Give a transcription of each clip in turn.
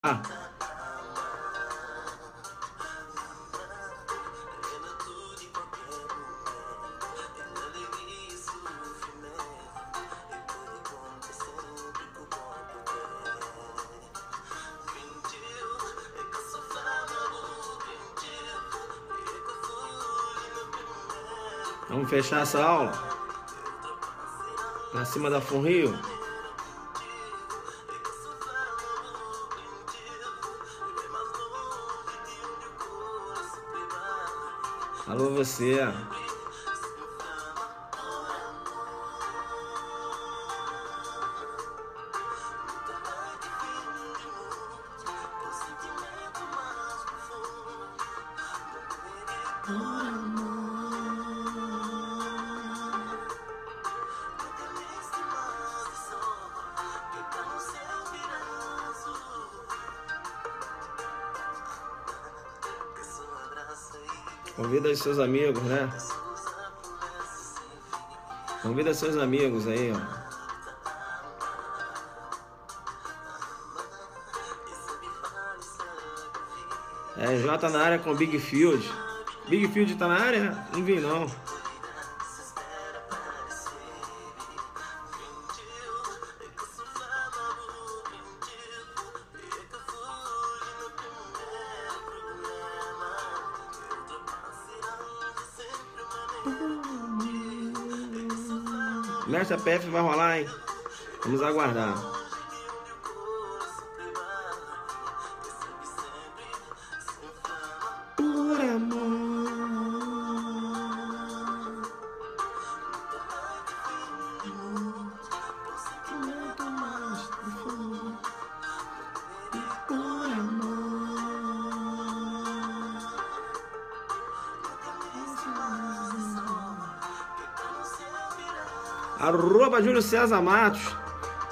Ah, vamos fechar essa aula pra cima da Funrio. Alô, você. Convida os seus amigos, né? Convida seus amigos aí, ó. J na área com Big Field. Big Field tá na área? Não vi não. Mestre PF vai rolar, hein? Vamos aguardar. Por amor. Por amor. Arroba Júlio César Matos.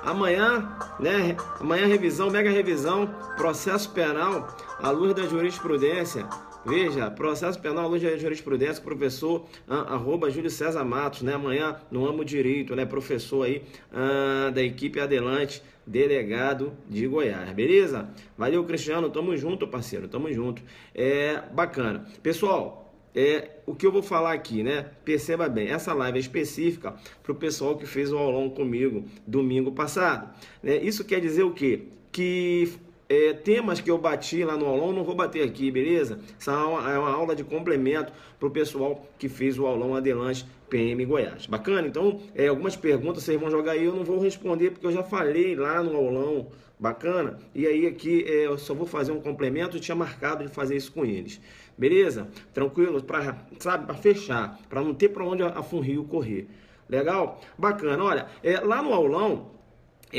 Amanhã, né? Amanhã revisão, mega revisão, processo penal à luz da jurisprudência. Veja, processo penal à luz da jurisprudência, professor arroba Júlio César Matos, né? Amanhã no Amo Direito, né? Professor aí da equipe Adelante, delegado de Goiás, beleza? Valeu, Cristiano, tamo junto, parceiro, tamo junto. Bacana. Pessoal, o que eu vou falar aqui, né? Perceba bem, essa live é específica para o pessoal que fez o aulão comigo domingo passado, né? Isso quer dizer o quê? Que temas que eu bati lá no aulão, não vou bater aqui, beleza? Essa é uma aula de complemento para o pessoal que fez o aulão Adelante PM Goiás. Bacana? Então, algumas perguntas vocês vão jogar aí, eu não vou responder porque eu já falei lá no aulão. Bacana? E aí aqui eu só vou fazer um complemento, eu tinha marcado de fazer isso com eles. Beleza? Tranquilo? Para fechar, para não ter para onde a Funrio correr. Legal? Bacana. Olha, lá no aulão,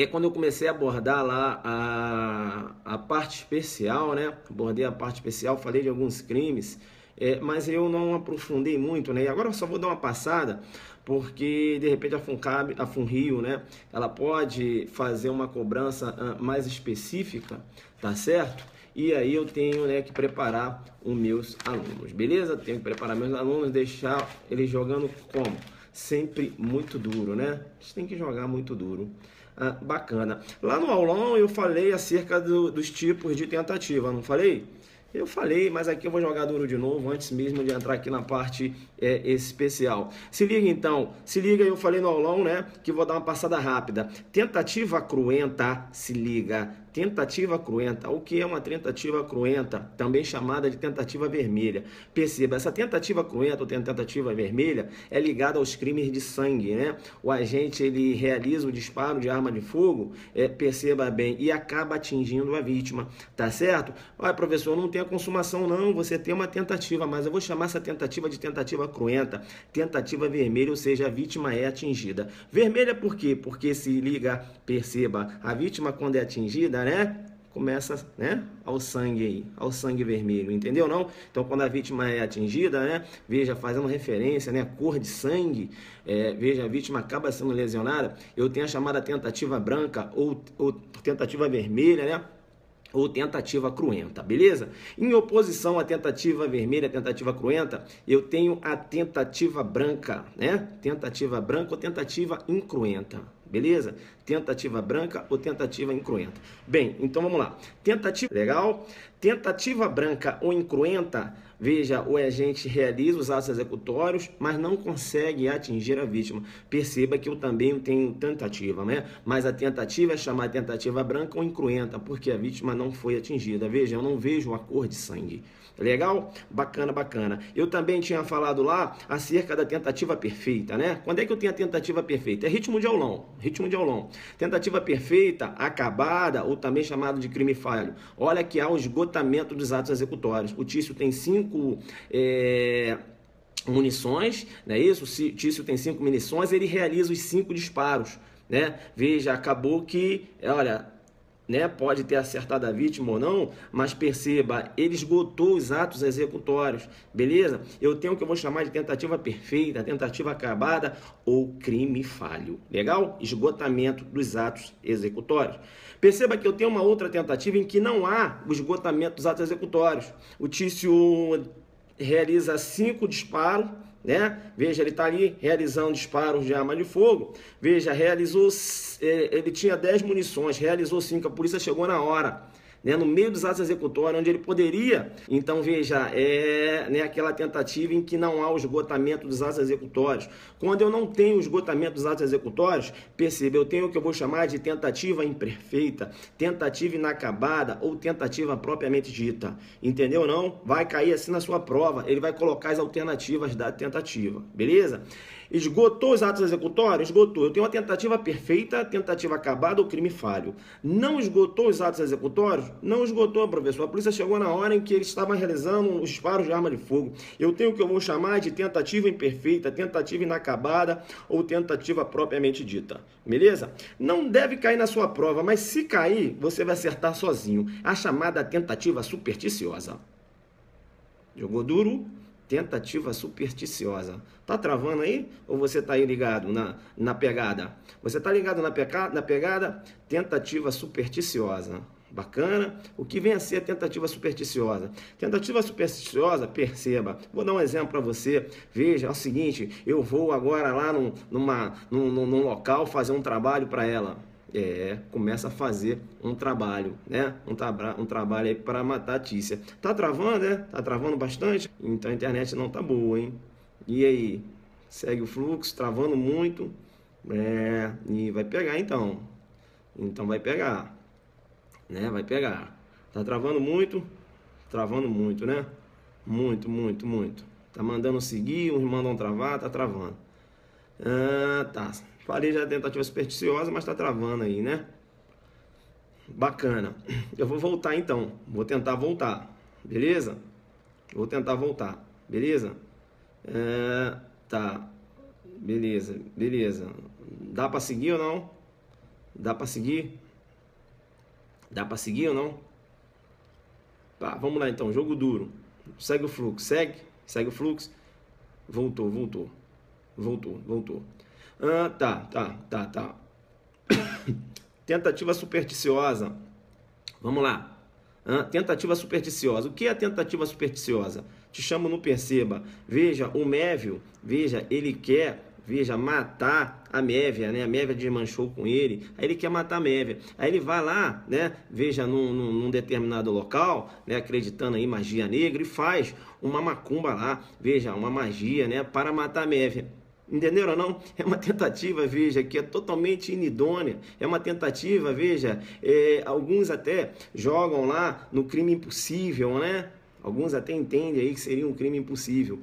quando eu comecei a abordar lá a parte especial, né? Abordei a parte especial, falei de alguns crimes, mas eu não aprofundei muito, né? E agora eu só vou dar uma passada, porque de repente a Funrio, né? Ela pode fazer uma cobrança mais específica, tá certo? E aí eu tenho, né, que preparar os meus alunos, beleza? Tenho que preparar meus alunos, deixar eles jogando como? Sempre muito duro, né? Eles têm que jogar muito duro. Bacana. Lá no aulão eu falei acerca dos tipos de tentativa, não falei? Eu falei, mas aqui eu vou jogar duro de novo, antes mesmo de entrar aqui na parte especial. Se liga então, se liga, eu falei no aulão, né, que vou dar uma passada rápida. Tentativa cruenta, se liga. Tentativa cruenta. O que é uma tentativa cruenta? Também chamada de tentativa vermelha. Perceba, essa tentativa cruenta ou tentativa vermelha é ligada aos crimes de sangue, né? O agente, ele realiza o disparo de arma de fogo, perceba bem, e acaba atingindo a vítima, tá certo? Olha, professor, não tem a consumação não, você tem uma tentativa, mas eu vou chamar essa tentativa de tentativa cruenta, tentativa vermelha, ou seja, a vítima é atingida. Vermelha por quê? Porque se liga, perceba, a vítima quando é atingida, né, começa, né, ao sangue aí, ao sangue vermelho, entendeu não? Então quando a vítima é atingida, né, veja, fazendo referência, né, cor de sangue, veja, a vítima acaba sendo lesionada, eu tenho a chamada tentativa branca ou tentativa vermelha, né, ou tentativa cruenta, beleza? Em oposição à tentativa vermelha, tentativa cruenta, eu tenho a tentativa branca, né? Tentativa branca ou tentativa incruenta, beleza? Tentativa branca ou tentativa incruenta. Bem, então vamos lá. Tentativa, legal? Tentativa branca ou incruenta, veja, o agente realiza os atos executórios, mas não consegue atingir a vítima. Perceba que eu também tenho tentativa, né? Mas a tentativa é chamada tentativa branca ou incruenta, porque a vítima não foi atingida. Veja, eu não vejo a cor de sangue. Legal? Bacana, bacana. Eu também tinha falado lá acerca da tentativa perfeita, né? Quando é que eu tenho a tentativa perfeita? É ritmo de aulão, ritmo de aulão. Tentativa perfeita, acabada, ou também chamado de crime falho. Olha que há o esgotamento dos atos executórios. O Tício tem 5 munições, não é isso? O Tício tem 5 munições, ele realiza os 5 disparos, né? Veja, acabou que, olha, né, pode ter acertado a vítima ou não, mas perceba, ele esgotou os atos executórios, beleza? Eu tenho o que eu vou chamar de tentativa perfeita, tentativa acabada ou crime falho, legal? Esgotamento dos atos executórios. Perceba que eu tenho uma outra tentativa em que não há o esgotamento dos atos executórios. O Tício realiza 5 disparos, né? Veja, ele está ali realizando disparos de arma de fogo. Veja, ele tinha 10 munições, realizou 5, a polícia chegou na hora, né? No meio dos atos executórios, onde ele poderia. Então, veja, né, aquela tentativa em que não há o esgotamento dos atos executórios. Quando eu não tenho o esgotamento dos atos executórios, perceba, eu tenho o que eu vou chamar de tentativa imperfeita, tentativa inacabada ou tentativa propriamente dita. Entendeu ou não? Vai cair assim na sua prova, ele vai colocar as alternativas da tentativa, beleza? Esgotou os atos executórios? Esgotou. Eu tenho uma tentativa perfeita, tentativa acabada ou crime falho. Não esgotou os atos executórios? Não esgotou, professor. A polícia chegou na hora em que eles estavam realizando os disparos de arma de fogo. Eu tenho o que eu vou chamar de tentativa imperfeita, tentativa inacabada ou tentativa propriamente dita. Beleza? Não deve cair na sua prova, mas se cair, você vai acertar sozinho. A chamada tentativa supersticiosa. Jogou duro? Tentativa supersticiosa. Tá travando aí? Ou você tá aí ligado na pegada? Você tá ligado na pegada? Tentativa supersticiosa. Bacana. O que vem a ser a tentativa supersticiosa? Tentativa supersticiosa, perceba. Vou dar um exemplo para você. Veja, é o seguinte, eu vou agora lá num local fazer um trabalho para ela. Começa a fazer um trabalho, né? Um trabalho aí para matar a Tícia. Tá travando, né? Tá travando bastante? Então a internet não tá boa, hein? E aí? Segue o fluxo, travando muito. E vai pegar então. Então vai pegar, né? Vai pegar. Tá travando muito, né? Muito, muito, muito. Tá mandando seguir, uns mandam travar, tá travando. Tá. Falei já da tentativa supersticiosa, mas tá travando aí, né? Bacana. Eu vou voltar então. Vou tentar voltar. Beleza? Vou tentar voltar. Beleza? Tá. Beleza. Beleza. Dá pra seguir ou não? Dá pra seguir? Dá pra seguir ou não? Tá, vamos lá então. Jogo duro. Segue o fluxo. Segue o fluxo. Voltou. Tá. Tentativa supersticiosa. Vamos lá. Tentativa supersticiosa. O que é a tentativa supersticiosa? Te chamo no perceba. Veja, o Mévio, veja, ele quer, matar a Mévia, né? A Mévia desmanchou com ele. Aí ele quer matar a Mévia. Aí ele vai lá, né? Veja, num determinado local, né? Acreditando em magia negra e faz uma macumba lá. Veja, uma magia, né? Para matar a Mévia. Entenderam ou não? É uma tentativa, veja, que é totalmente inidônea. É uma tentativa, veja, alguns até jogam lá no crime impossível, né? Alguns até entendem aí que seria um crime impossível.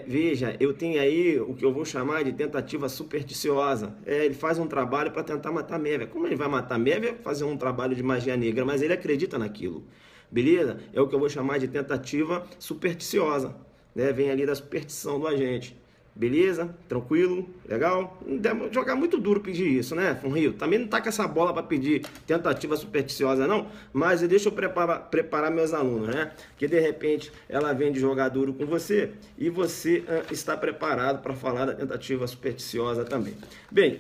Veja, eu tenho aí o que eu vou chamar de tentativa supersticiosa. Ele faz um trabalho para tentar matar a Mévia. Como ele vai matar a Mévia? Fazer um trabalho de magia negra, mas ele acredita naquilo. Beleza? É o que eu vou chamar de tentativa supersticiosa. Né? Vem ali da superstição do agente. Beleza? Tranquilo? Legal? Não deve jogar muito duro pedir isso, né, Funrio? Também não tá com essa bola para pedir tentativa supersticiosa, não. Mas deixa eu preparar meus alunos, né? Que de repente ela vem de jogar duro com você e você está preparado para falar da tentativa supersticiosa também. Bem,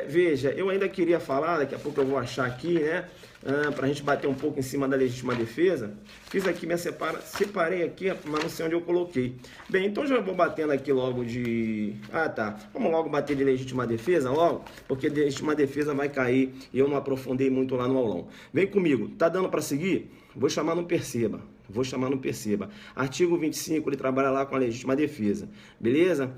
veja, eu ainda queria falar, daqui a pouco eu vou achar aqui, né? para a gente bater um pouco em cima da legítima defesa. Fiz aqui separei aqui, mas não sei onde eu coloquei. Bem, então já vou batendo aqui logo de... Ah, tá. Vamos logo bater de legítima defesa logo, porque de legítima defesa vai cair e eu não aprofundei muito lá no aulão. Vem comigo. Tá dando para seguir? Vou chamar no perceba. Artigo 25, ele trabalha lá com a legítima defesa. Beleza?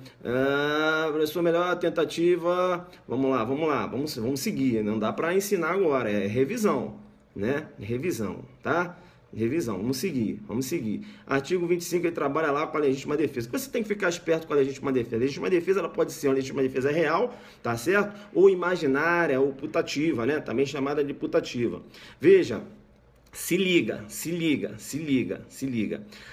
Professor, melhor tentativa. Vamos seguir. Não dá para ensinar agora, é revisão, né? Revisão, tá? Revisão, vamos seguir. Artigo 25, ele trabalha lá com a legítima defesa. Você tem que ficar esperto com a legítima defesa. A legítima defesa, ela pode ser uma legítima defesa real, tá certo? Ou imaginária, ou putativa, né? Também chamada de putativa. Veja, se liga.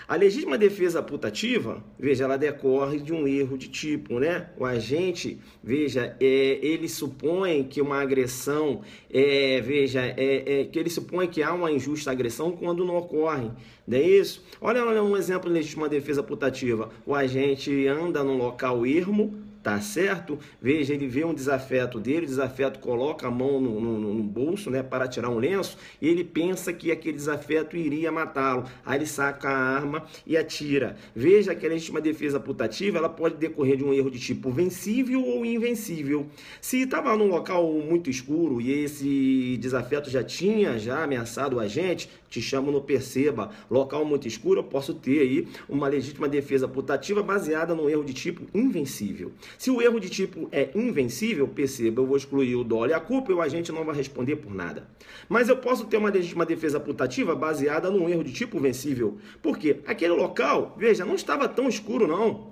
A legítima defesa putativa, veja, ela decorre de um erro de tipo, né? O agente, veja, ele supõe que uma agressão, que ele supõe que há uma injusta agressão quando não ocorre, não é isso? Olha um exemplo de legítima defesa putativa. O agente anda num local ermo, tá certo? Veja, ele vê um desafeto dele, o desafeto coloca a mão no bolso, né, para tirar um lenço, e ele pensa que aquele desafeto iria matá-lo. Aí ele saca a arma e atira. Veja que a legítima defesa putativa, ela pode decorrer de um erro de tipo vencível ou invencível. Se estava num local muito escuro e esse desafeto já tinha ameaçado o agente, te chamo no perceba. Local muito escuro, eu posso ter aí uma legítima defesa putativa baseada no erro de tipo invencível. Se o erro de tipo é invencível, perceba, eu vou excluir o dolo e a culpa e o agente não vai responder por nada. Mas eu posso ter uma legítima defesa putativa baseada num erro de tipo vencível. Por quê? Aquele local, veja, não estava tão escuro não.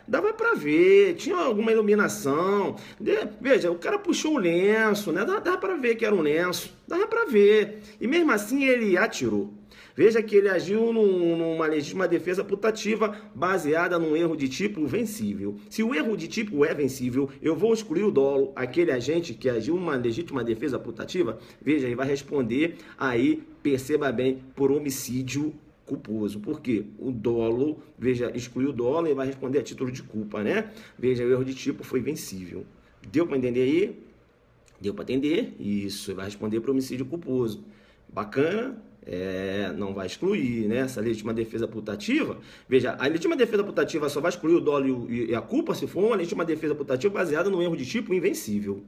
Dava para ver, tinha alguma iluminação. Veja, o cara puxou o lenço, né? Dava para ver que era um lenço. Dava para ver. E mesmo assim ele atirou. Veja que ele agiu numa legítima defesa putativa baseada num erro de tipo vencível. Se o erro de tipo é vencível, eu vou excluir o dolo. Aquele agente que agiu numa legítima defesa putativa, veja, ele vai responder aí, perceba bem, por homicídio culposo. Por quê? O dolo, veja, excluiu o dolo e vai responder a título de culpa, né? Veja, o erro de tipo foi vencível. Deu para entender aí? Deu para entender? Isso, vai responder por homicídio culposo. Bacana? Não vai excluir, né? Essa legítima defesa putativa. Veja, a legítima defesa putativa só vai excluir o dolo e a culpa se for uma legítima defesa putativa baseada no erro de tipo invencível.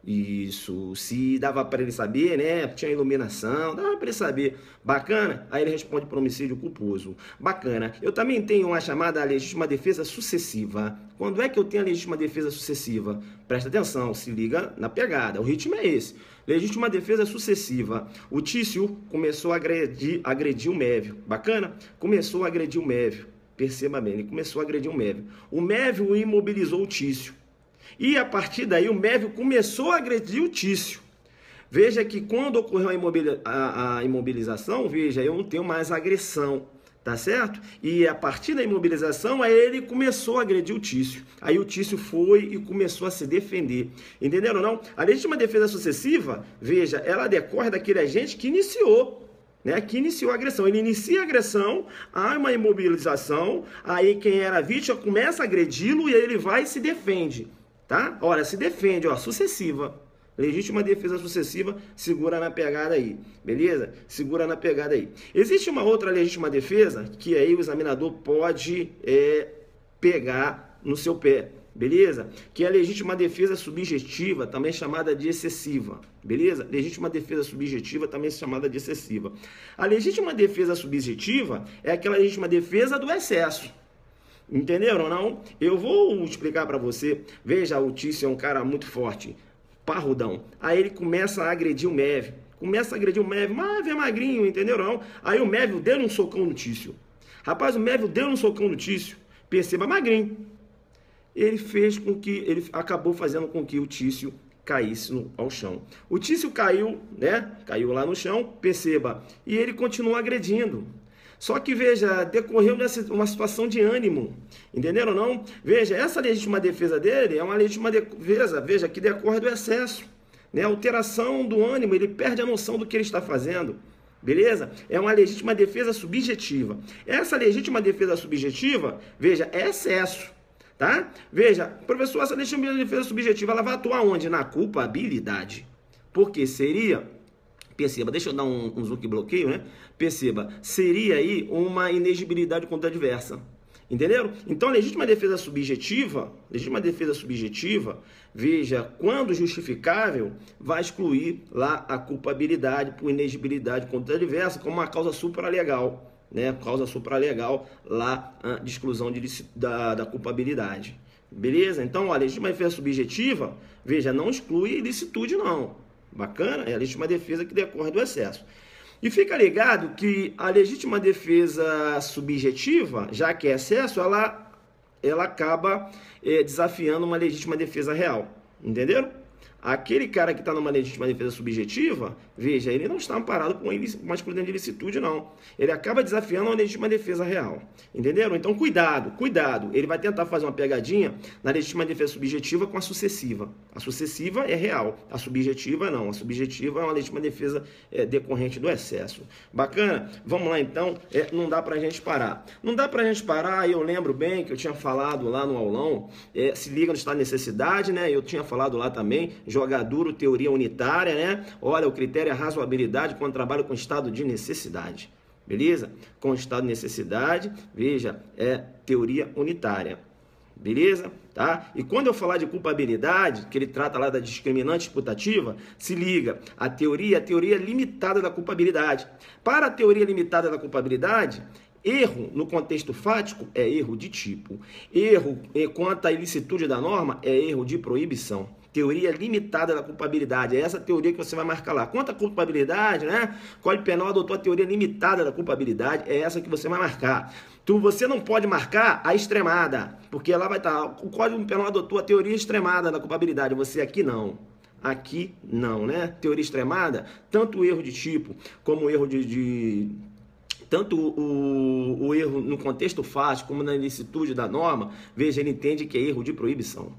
Isso, se dava para ele saber, né? Tinha iluminação, dava para ele saber. Bacana? Aí ele responde por homicídio culposo. Bacana. Eu também tenho uma chamada legítima defesa sucessiva. Quando é que eu tenho a legítima defesa sucessiva? Presta atenção, se liga na pegada. O ritmo é esse. Legítima defesa sucessiva. O Tício começou a agredir o Mévio. Bacana? Começou a agredir o Mévio. Perceba bem, ele começou a agredir o Mévio. O Mévio imobilizou o Tício. E a partir daí o Mévio começou a agredir o Tício. Veja que quando ocorreu a imobilização, veja, eu não tenho mais agressão, tá certo? E a partir da imobilização, aí ele começou a agredir o Tício. Aí o Tício foi e começou a se defender. Entenderam ou não? A legítima defesa sucessiva, veja, ela decorre daquele agente que iniciou. Né, que iniciou a agressão. Ele inicia a agressão, há uma imobilização, aí quem era a vítima começa a agredi-lo e aí ele vai e se defende. Tá? Olha, se defende, ó, sucessiva. Legítima defesa sucessiva, segura na pegada aí. Beleza? Segura na pegada aí. Existe uma outra legítima defesa que aí o examinador pode pegar no seu pé. Beleza? Que é a legítima defesa subjetiva, também chamada de excessiva. Beleza? Legítima defesa subjetiva, também chamada de excessiva. A legítima defesa subjetiva é aquela legítima defesa do excesso. Entenderam ou não? Eu vou explicar para você. Veja, o Tício é um cara muito forte, parrudão. Aí ele começa a agredir o Mévio. Mas é magrinho, entenderam ou não? Aí o Mévio deu um socão no Tício. Rapaz, o Mévio deu um socão no Tício. Perceba, magrinho. Ele acabou fazendo com que o Tício caísse ao chão. O Tício caiu, né? Caiu lá no chão, perceba. E ele continuou agredindo. Só que, veja, decorreu uma situação de ânimo, entenderam ou não? Veja, essa legítima defesa dele é uma legítima defesa, veja, que decorre do excesso, né? Alteração do ânimo, ele perde a noção do que ele está fazendo, beleza? É uma legítima defesa subjetiva. Essa legítima defesa subjetiva, veja, é excesso, tá? Veja, professor, essa legítima defesa subjetiva, ela vai atuar onde? Na culpabilidade, porque seria Perceba, deixa eu dar um zoom que bloqueio, né? Perceba, seria aí uma inexigibilidade contra adversa. Entenderam? Então, a legítima defesa subjetiva, veja, quando justificável, vai excluir lá a culpabilidade por inexigibilidade contra adversa como uma causa supralegal, né? Causa supralegal lá de exclusão da culpabilidade. Beleza? Então, a legítima defesa subjetiva, veja, não exclui ilicitude, não. Bacana? É a legítima defesa que decorre do excesso. E fica ligado que a legítima defesa subjetiva, já que é excesso, ela acaba desafiando uma legítima defesa real. Entenderam? Aquele cara que está numa legítima defesa subjetiva, veja, ele não está amparado por uma excludente de ilicitude, não. Ele acaba desafiando uma legítima defesa real. Entenderam? Então, cuidado, cuidado. Ele vai tentar fazer uma pegadinha na legítima defesa subjetiva com a sucessiva. A sucessiva é real, a subjetiva não. A subjetiva é uma legítima defesa decorrente do excesso. Bacana? Vamos lá, então. Não dá pra gente parar. Não dá pra gente parar, eu lembro bem que eu tinha falado lá no aulão, se liga no estado de necessidade, né? Eu tinha falado lá também, jogar duro, teoria unitária, né? Olha, o critério é razoabilidade quando trabalha com estado de necessidade. Beleza? Com estado de necessidade, veja, é teoria unitária. Beleza? Tá? E quando eu falar de culpabilidade, que ele trata lá da discriminante disputativa, se liga, a teoria limitada da culpabilidade. Para a teoria limitada da culpabilidade, erro no contexto fático é erro de tipo. Erro quanto à ilicitude da norma é erro de proibição. Teoria limitada da culpabilidade. É essa teoria que você vai marcar lá. Quanto à culpabilidade, né? O Código Penal adotou a teoria limitada da culpabilidade. É essa que você vai marcar. Você não pode marcar a extremada, porque lá vai estar. O Código Penal adotou a teoria extremada da culpabilidade. Você aqui não. Aqui não, né? Teoria extremada, tanto o erro de tipo como o erro tanto o erro no contexto fático como na ilicitude da norma, veja, ele entende que é erro de proibição.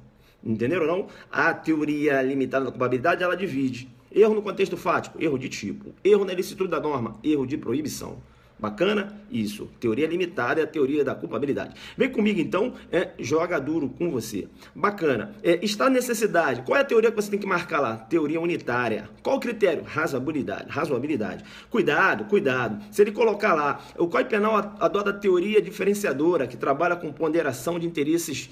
Entenderam ou não? A teoria limitada da culpabilidade, ela divide. Erro no contexto fático, erro de tipo. Erro na ilicitude da norma, erro de proibição. Bacana? Isso. Teoria limitada é a teoria da culpabilidade. Vem comigo, então, joga duro com você. Bacana. Está necessidade. Qual é a teoria que você tem que marcar lá? Teoria unitária. Qual o critério? Razoabilidade. Cuidado, cuidado. Se ele colocar lá, o Código Penal adota a teoria diferenciadora, que trabalha com ponderação de interesses,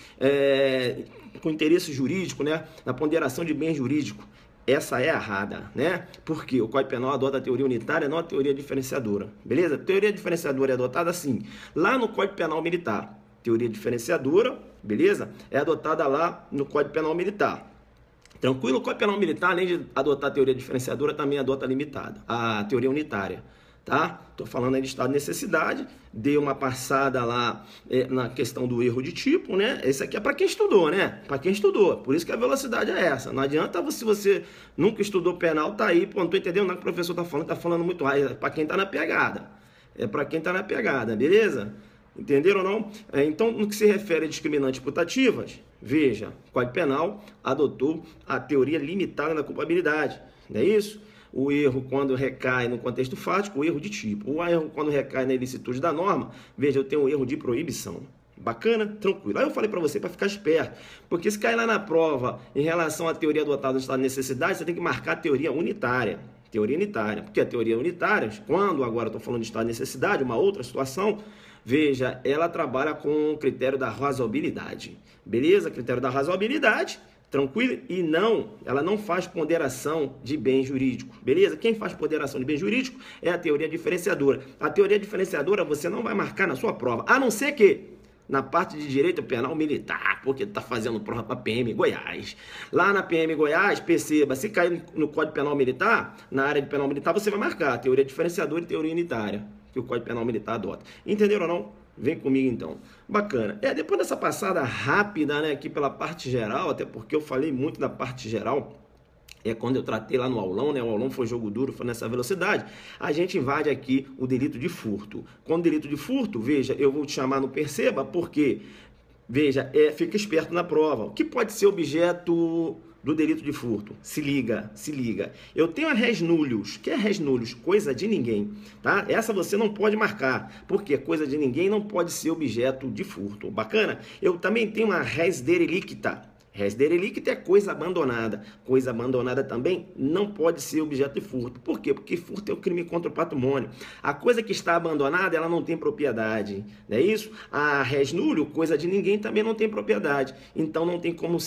com interesse jurídico, né? Na ponderação de bem jurídico. Essa é errada, né? Porque o Código Penal adota a teoria unitária, não a teoria diferenciadora. Beleza? A teoria diferenciadora é adotada assim, lá no Código Penal Militar. Teoria diferenciadora, beleza? É adotada lá no Código Penal Militar. Tranquilo? O Código Penal Militar, além de adotar a teoria diferenciadora, também adota a limitada, a teoria unitária. Tá? Tô falando aí de estado de necessidade, dei uma passada lá na questão do erro de tipo, né? Esse aqui é para quem estudou, né? Para quem estudou, por isso que a velocidade é essa. Não adianta se você nunca estudou penal, tá aí, pô, não tô entendendo nada que o professor tá falando muito rápido, é para quem tá na pegada. É para quem tá na pegada, beleza? Entenderam ou não? Então, no que se refere a discriminantes putativas, veja, o Código Penal adotou a teoria limitada da culpabilidade, não é isso? O erro quando recai no contexto fático, o erro de tipo. O erro quando recai na ilicitude da norma, veja, eu tenho um erro de proibição. Bacana? Tranquilo. Aí eu falei para você para ficar esperto, porque se cair lá na prova em relação à teoria adotada do estado de necessidade, você tem que marcar a teoria unitária. Teoria unitária. Porque a teoria unitária, quando agora eu estou falando de estado de necessidade, uma outra situação, veja, ela trabalha com o critério da razoabilidade. Beleza? Critério da razoabilidade. Tranquilo? E não, ela não faz ponderação de bem jurídico, beleza? Quem faz ponderação de bem jurídico é a teoria diferenciadora. A teoria diferenciadora você não vai marcar na sua prova, a não ser que na parte de direito penal militar, porque está fazendo prova para PM Goiás. Lá na PM Goiás, perceba, se cair no Código Penal Militar, na área de penal militar, você vai marcar a teoria diferenciadora e teoria unitária, que o Código Penal Militar adota. Entenderam ou não? Vem comigo então. Bacana. Depois dessa passada rápida, né, aqui pela parte geral, até porque eu falei muito da parte geral, quando eu tratei lá no aulão, né, o aulão foi jogo duro, foi nessa velocidade, a gente invade aqui o delito de furto. Quando o delito de furto, veja, eu vou te chamar no perceba, porque, veja, fica esperto na prova. O que pode ser objeto do delito de furto? Se liga, se liga. Eu tenho a res nullius. O que é res nullius? Coisa de ninguém, tá? Essa você não pode marcar, porque coisa de ninguém não pode ser objeto de furto. Bacana? Eu também tenho uma res derelicta. Res derelicta é coisa abandonada. Coisa abandonada também não pode ser objeto de furto. Por quê? Porque furto é um crime contra o patrimônio. A coisa que está abandonada, ela não tem propriedade. Não é isso? A res nullio, coisa de ninguém, também não tem propriedade. Então não tem como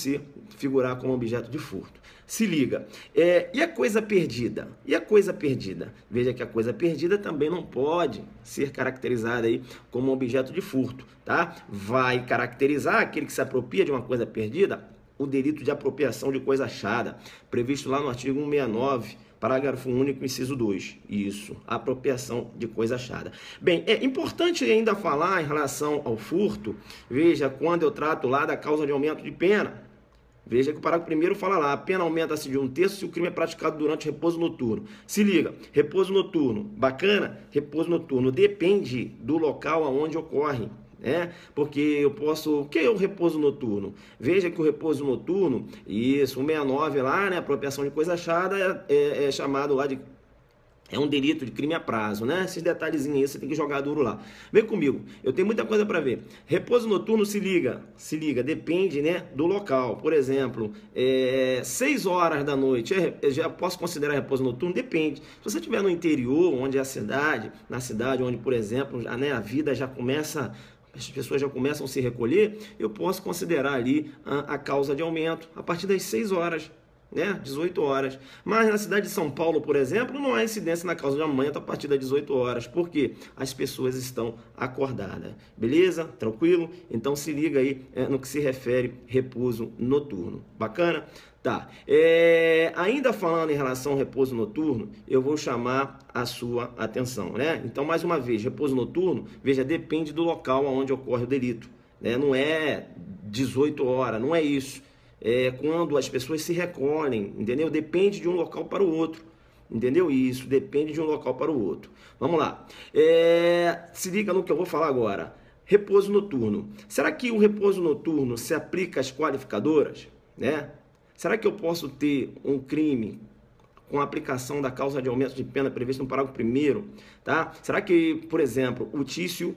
figurar como objeto de furto. Se liga. E a coisa perdida? E a coisa perdida? Veja que a coisa perdida também não pode ser caracterizada aí como objeto de furto, tá? Vai caracterizar aquele que se apropria de uma coisa perdida o delito de apropriação de coisa achada, previsto lá no artigo 169, parágrafo único, inciso 2. Isso, apropriação de coisa achada. Bem, é importante ainda falar em relação ao furto, veja, quando eu trato lá da causa de aumento de pena. Veja que o parágrafo 1º fala lá, a pena aumenta-se de 1/3 se o crime é praticado durante repouso noturno. Se liga, repouso noturno, bacana? Repouso noturno depende do local aonde ocorre. Porque eu posso... O que é o repouso noturno? Veja que o repouso noturno, isso, 169 lá, né? Apropriação de coisa achada é chamado lá de... É um delito de crime a prazo, né? Esses detalhezinhos aí você tem que jogar duro lá. Vem comigo, eu tenho muita coisa para ver. Repouso noturno, se liga, depende, né, do local. Por exemplo, 6 horas da noite, já posso considerar repouso noturno? Depende. Se você estiver no interior, onde é a cidade, na cidade onde, por exemplo, a vida já começa... As pessoas já começam a se recolher, eu posso considerar ali a causa de aumento a partir das 6 horas, né? 18 horas. Mas na cidade de São Paulo, por exemplo, não há incidência na causa de aumento a partir das 18 horas. Por quê? As pessoas estão acordadas. Beleza? Tranquilo? Então se liga aí no que se refere repouso noturno. Bacana? Tá. Ainda falando em relação ao repouso noturno, eu vou chamar a sua atenção, né? Então, mais uma vez, repouso noturno, veja, depende do local onde ocorre o delito, né? Não é 18 horas, não é isso. É quando as pessoas se recolhem, entendeu? Depende de um local para o outro, entendeu? Isso, depende de um local para o outro. Vamos lá. Se liga no que eu vou falar agora. Repouso noturno. Será que o repouso noturno se aplica às qualificadoras, né? Será que eu posso ter um crime com a aplicação da causa de aumento de pena prevista no parágrafo 1º? Tá? Será que, por exemplo, o Tício,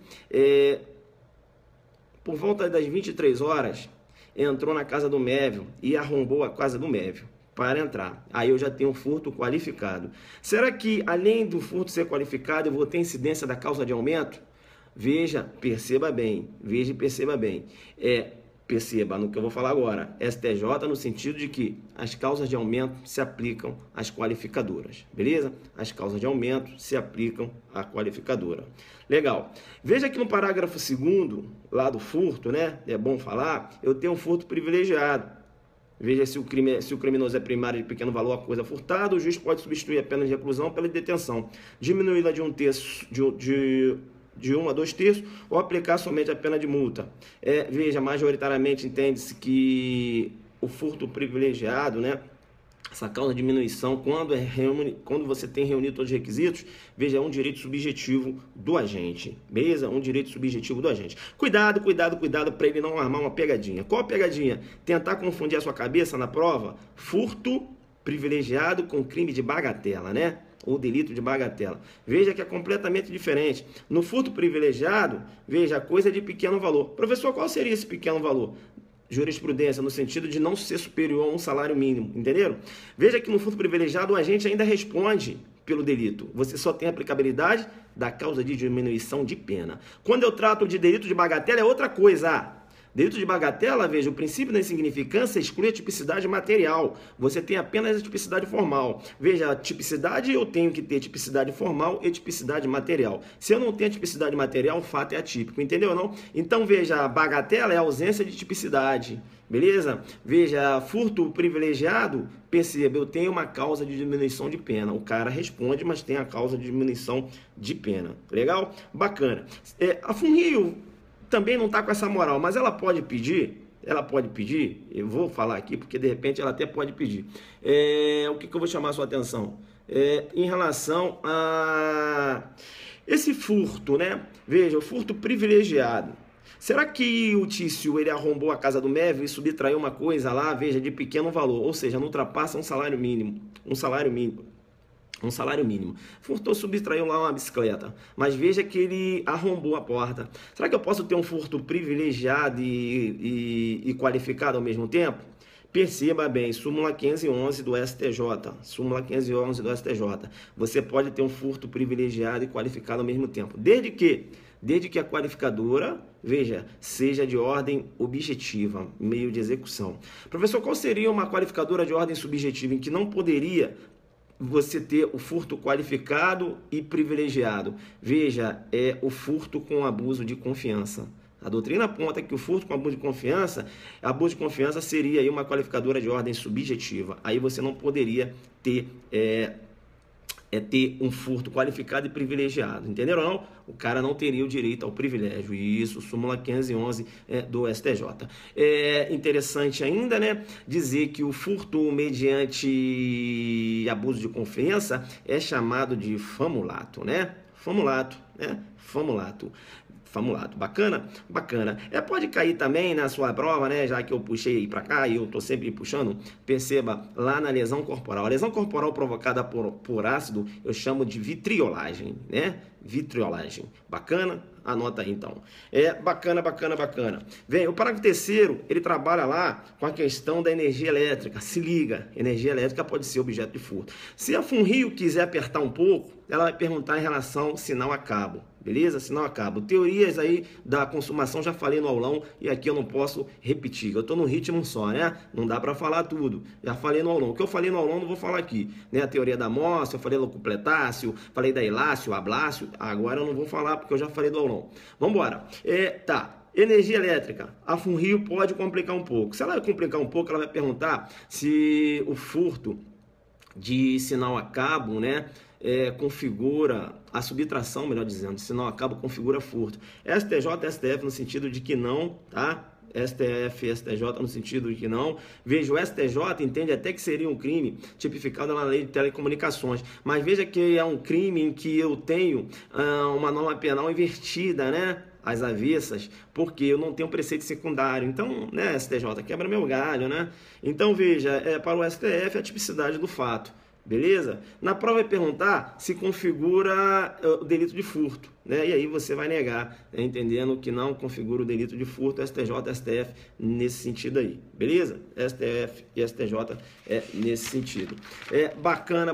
por volta das 23 horas, entrou na casa do Mévio e arrombou a casa do Mévio para entrar? Aí eu já tenho um furto qualificado. Será que, além do furto ser qualificado, eu vou ter incidência da causa de aumento? Veja, perceba bem, perceba no que eu vou falar agora, STJ no sentido de que as causas de aumento se aplicam às qualificadoras, beleza? As causas de aumento se aplicam à qualificadora. Legal. Veja que no parágrafo 2º, lá do furto, né? É bom falar, eu tenho um furto privilegiado. Veja se o criminoso é primário de pequeno valor a coisa furtada, o juiz pode substituir a pena de reclusão pela detenção, diminuí-la de 1/3 de 1 a 2/3 ou aplicar somente a pena de multa. Veja, majoritariamente entende-se que o furto privilegiado, né, essa causa de diminuição, quando você tem reunido todos os requisitos, veja, é um direito subjetivo do agente, beleza? Um direito subjetivo do agente. Cuidado para ele não armar uma pegadinha. Qual a pegadinha? Tentar confundir a sua cabeça na prova, furto privilegiado com crime de bagatela, né? Ou delito de bagatela. Veja que é completamente diferente. No furto privilegiado, veja, a coisa de pequeno valor. Professor, qual seria esse pequeno valor? Jurisprudência, no sentido de não ser superior a um salário mínimo, entenderam? Veja que no furto privilegiado o agente ainda responde pelo delito. Você só tem aplicabilidade da causa de diminuição de pena. Quando eu trato de delito de bagatela é outra coisa. Delito de bagatela, veja, o princípio da insignificância exclui a tipicidade material. Você tem apenas a tipicidade formal. Veja, a tipicidade eu tenho que ter tipicidade formal e tipicidade material. Se eu não tenho a tipicidade material, o fato é atípico, entendeu ou não? Então, veja, a bagatela é a ausência de tipicidade, beleza? Veja, furto privilegiado, perceba, eu tenho uma causa de diminuição de pena. O cara responde, mas tem a causa de diminuição de pena. Legal? Bacana. A FUNRIO também não está com essa moral, mas ela pode pedir, eu vou falar aqui, porque de repente ela até pode pedir. O que eu vou chamar a sua atenção? Em relação a esse furto, né? Veja, o furto privilegiado. Será que o Tício, ele arrombou a casa do Mévio e subtraiu uma coisa lá, veja, de pequeno valor, ou seja, não ultrapassa um salário mínimo. Furtou, subtraiu lá uma bicicleta, mas veja que ele arrombou a porta. Será que eu posso ter um furto privilegiado e qualificado ao mesmo tempo? Perceba bem, súmula 511 do STJ, súmula 511 do STJ. Você pode ter um furto privilegiado e qualificado ao mesmo tempo, desde que a qualificadora, veja, seja de ordem objetiva, meio de execução. Professor, qual seria uma qualificadora de ordem subjetiva em que não poderia você ter o furto qualificado e privilegiado? Veja, é o furto com abuso de confiança. A doutrina aponta que o furto com abuso de confiança seria aí uma qualificadora de ordem subjetiva. Aí você não poderia ter ter um furto qualificado e privilegiado, entenderam ou não? O cara não teria o direito ao privilégio, e isso, súmula 511 do STJ. É interessante ainda, né, dizer que o furto mediante abuso de confiança é chamado de famulato, né? Famulato. Bacana? Bacana. Pode cair também na sua prova, né? Já que eu puxei aí para cá e eu tô sempre puxando, perceba lá na lesão corporal. A lesão corporal provocada por ácido eu chamo de vitriolagem, né? Vitriolagem. Bacana? Anota aí então. Bacana. Vem, o parágrafo terceiro, ele trabalha lá com a questão da energia elétrica. Se liga, energia elétrica pode ser objeto de furto. Se a Funrio quiser apertar um pouco, ela vai perguntar em relação ao sinal a cabo. Beleza? Sinal a cabo. Teorias aí da consumação já falei no aulão e aqui eu não posso repetir. Eu estou no ritmo só, né? Não dá para falar tudo. Já falei no aulão. O que eu falei no aulão não vou falar aqui. Né? A teoria da amostra, eu falei do completácio, falei da Hilácio, Ablácio. Agora eu não vou falar porque eu já falei do aulão. Vamos embora. Tá. Energia elétrica. A Funrio pode complicar um pouco. Se ela complicar um pouco, ela vai perguntar se o furto de sinal a cabo, né? Configura a subtração, melhor dizendo, sinal a cabo configura furto. STJ, STF no sentido de que não, tá? STF e STJ no sentido de que não. Veja, o STJ entende até que seria um crime tipificado na lei de telecomunicações, mas veja que é um crime em que eu tenho uma norma penal invertida, né? As avessas, porque eu não tenho preceito secundário. Então, né, STJ, quebra meu galho, né? Então, veja, para o STF a tipicidade do fato. Beleza? Na prova vai perguntar se configura o delito de furto, né? E aí você vai negar, entendendo que não configura o delito de furto, STJ, STF, nesse sentido aí. Beleza? STF e STJ nesse sentido. Bacana.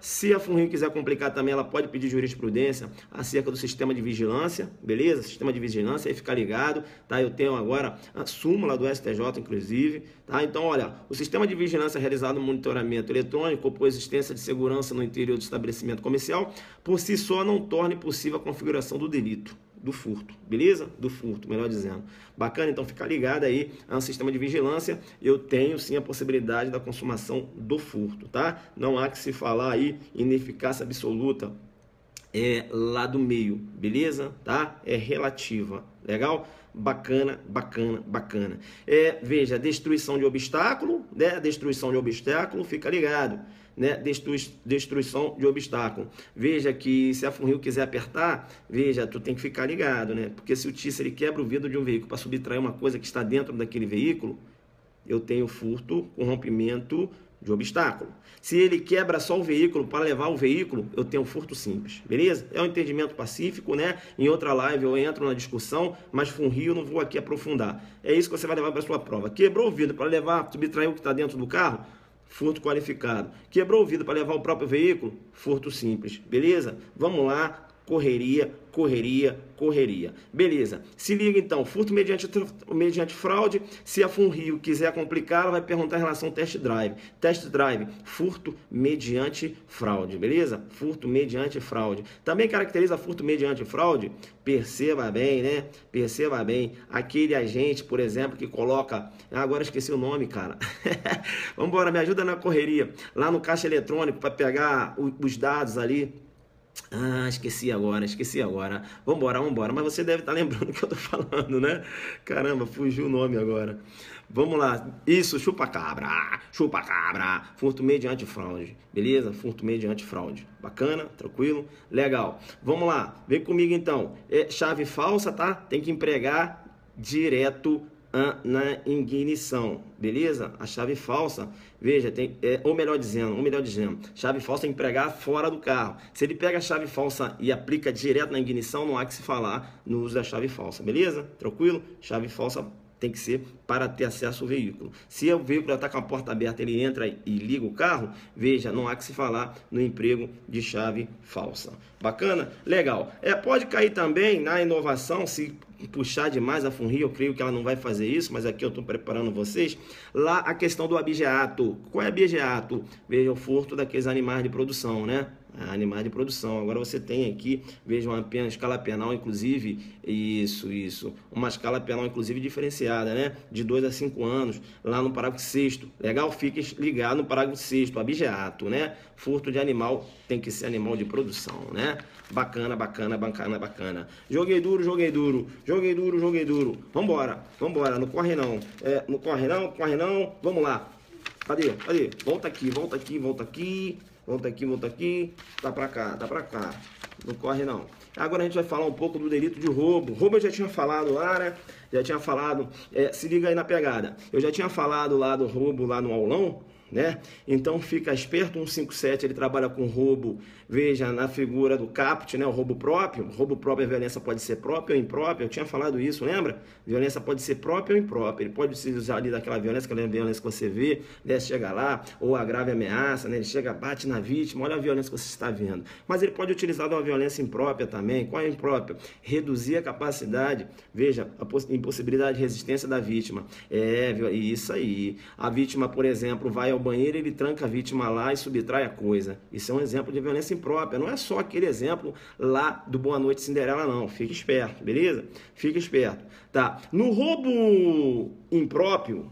Se a Funrio quiser complicar também, ela pode pedir jurisprudência acerca do sistema de vigilância, beleza? Sistema de vigilância, aí fica ligado, tá? Eu tenho agora a súmula do STJ, inclusive, tá? Então, olha, o sistema de vigilância realizado no monitoramento eletrônico ou por existência de segurança no interior do estabelecimento comercial, por si só não torna possível a configuração do delito, do furto, beleza? Do furto, melhor dizendo. Bacana, então fica ligado aí a um sistema de vigilância, eu tenho sim a possibilidade da consumação do furto, tá? Não há que se falar aí em ineficácia absoluta lá do meio, beleza? Tá? É relativa, legal? Bacana. Veja, destruição de obstáculo, né? Destruição de obstáculo, fica ligado, né? Destruição de obstáculo. Veja que se a Funrio quiser apertar, veja, tu tem que ficar ligado, né? Porque se o TIC ele quebra o vidro de um veículo para subtrair uma coisa que está dentro daquele veículo, eu tenho furto com rompimento de obstáculo. Se ele quebra só o veículo para levar o veículo, eu tenho furto simples, beleza? É um entendimento pacífico, né? Em outra live eu entro na discussão, mas Funrio não vou aqui aprofundar. É isso que você vai levar para a sua prova. Quebrou o vidro para levar, subtrair o que está dentro do carro, furto qualificado. Quebrou o vidro para levar o próprio veículo, furto simples, beleza? Vamos lá. Correria. Beleza. Se liga então, furto mediante fraude. Se a Funrio quiser complicar, ela vai perguntar em relação ao test drive. Test drive, furto mediante fraude, beleza? Furto mediante fraude. Também caracteriza furto mediante fraude. Perceba bem, né? Perceba bem. Aquele agente, por exemplo, que coloca... agora esqueci o nome, cara. Vamos embora, me ajuda na correria. Lá no caixa eletrônico para pegar os dados ali. Esqueci agora. Vambora. Mas você deve estar lembrando o que eu tô falando, né? Caramba, fugiu o nome agora. Vamos lá. Isso, chupa-cabra. Furto mediante fraude. Beleza? Furto mediante fraude. Bacana? Tranquilo? Legal. Vamos lá. Vem comigo então. Chave falsa, tá? Tem que empregar direto na ignição, beleza? A chave falsa, veja, ou melhor dizendo, chave falsa é empregar fora do carro. Se ele pega a chave falsa e aplica direto na ignição, não há que se falar no uso da chave falsa, beleza? Tranquilo? Chave falsa tem que ser para ter acesso ao veículo. Se o veículo está com a porta aberta, ele entra e liga o carro, veja, não há que se falar no emprego de chave falsa. Bacana? Legal. Pode cair também na inovação, se puxar demais a FUNRI, eu creio que ela não vai fazer isso, mas aqui eu estou preparando vocês, lá a questão do abigeato. Qual é abigeato? Veja, o furto daqueles animais de produção, né? Animais de produção. Agora você tem aqui, vejam, uma escala penal, inclusive, isso, uma escala penal, inclusive, diferenciada, né? De 2 a 5 anos, lá no parágrafo 6º. Legal? Fique ligado no parágrafo 6º, abigeato, né? Furto de animal tem que ser animal de produção, né? Bacana, bacana, bacana, bacana. Joguei duro, joguei duro, joguei duro, joguei duro. Vambora, vambora, não corre não. Não corre não, corre não. Vamos lá. Cadê? Cadê? Volta aqui, volta aqui, volta aqui. Volta aqui, volta aqui. Tá pra cá, tá pra cá. Não corre não. Agora a gente vai falar um pouco do delito de roubo. Roubo eu já tinha falado lá, né? Já tinha falado. Se liga aí na pegada. Eu já tinha falado lá do roubo lá no aulão, né? Então fica esperto, 157 ele trabalha com roubo, veja, na figura do caput, né? O roubo próprio. Roubo próprio, a violência pode ser própria ou imprópria. Eu tinha falado isso, lembra? Violência pode ser própria ou imprópria. Ele pode se usar ali daquela violência, aquela violência que você vê, né? Chega lá, ou a grave ameaça, né? Ele chega, bate na vítima, olha a violência que você está vendo. Mas ele pode utilizar de uma violência imprópria também. Qual é a imprópria? Reduzir a capacidade, veja, a impossibilidade de resistência da vítima. Isso aí. A vítima, por exemplo, vai ao banheiro, ele tranca a vítima lá e subtrai a coisa. Isso é um exemplo de violência imprópria. Não é só aquele exemplo lá do Boa Noite Cinderela, não. Fique esperto, beleza? Fique esperto. Tá. No roubo impróprio,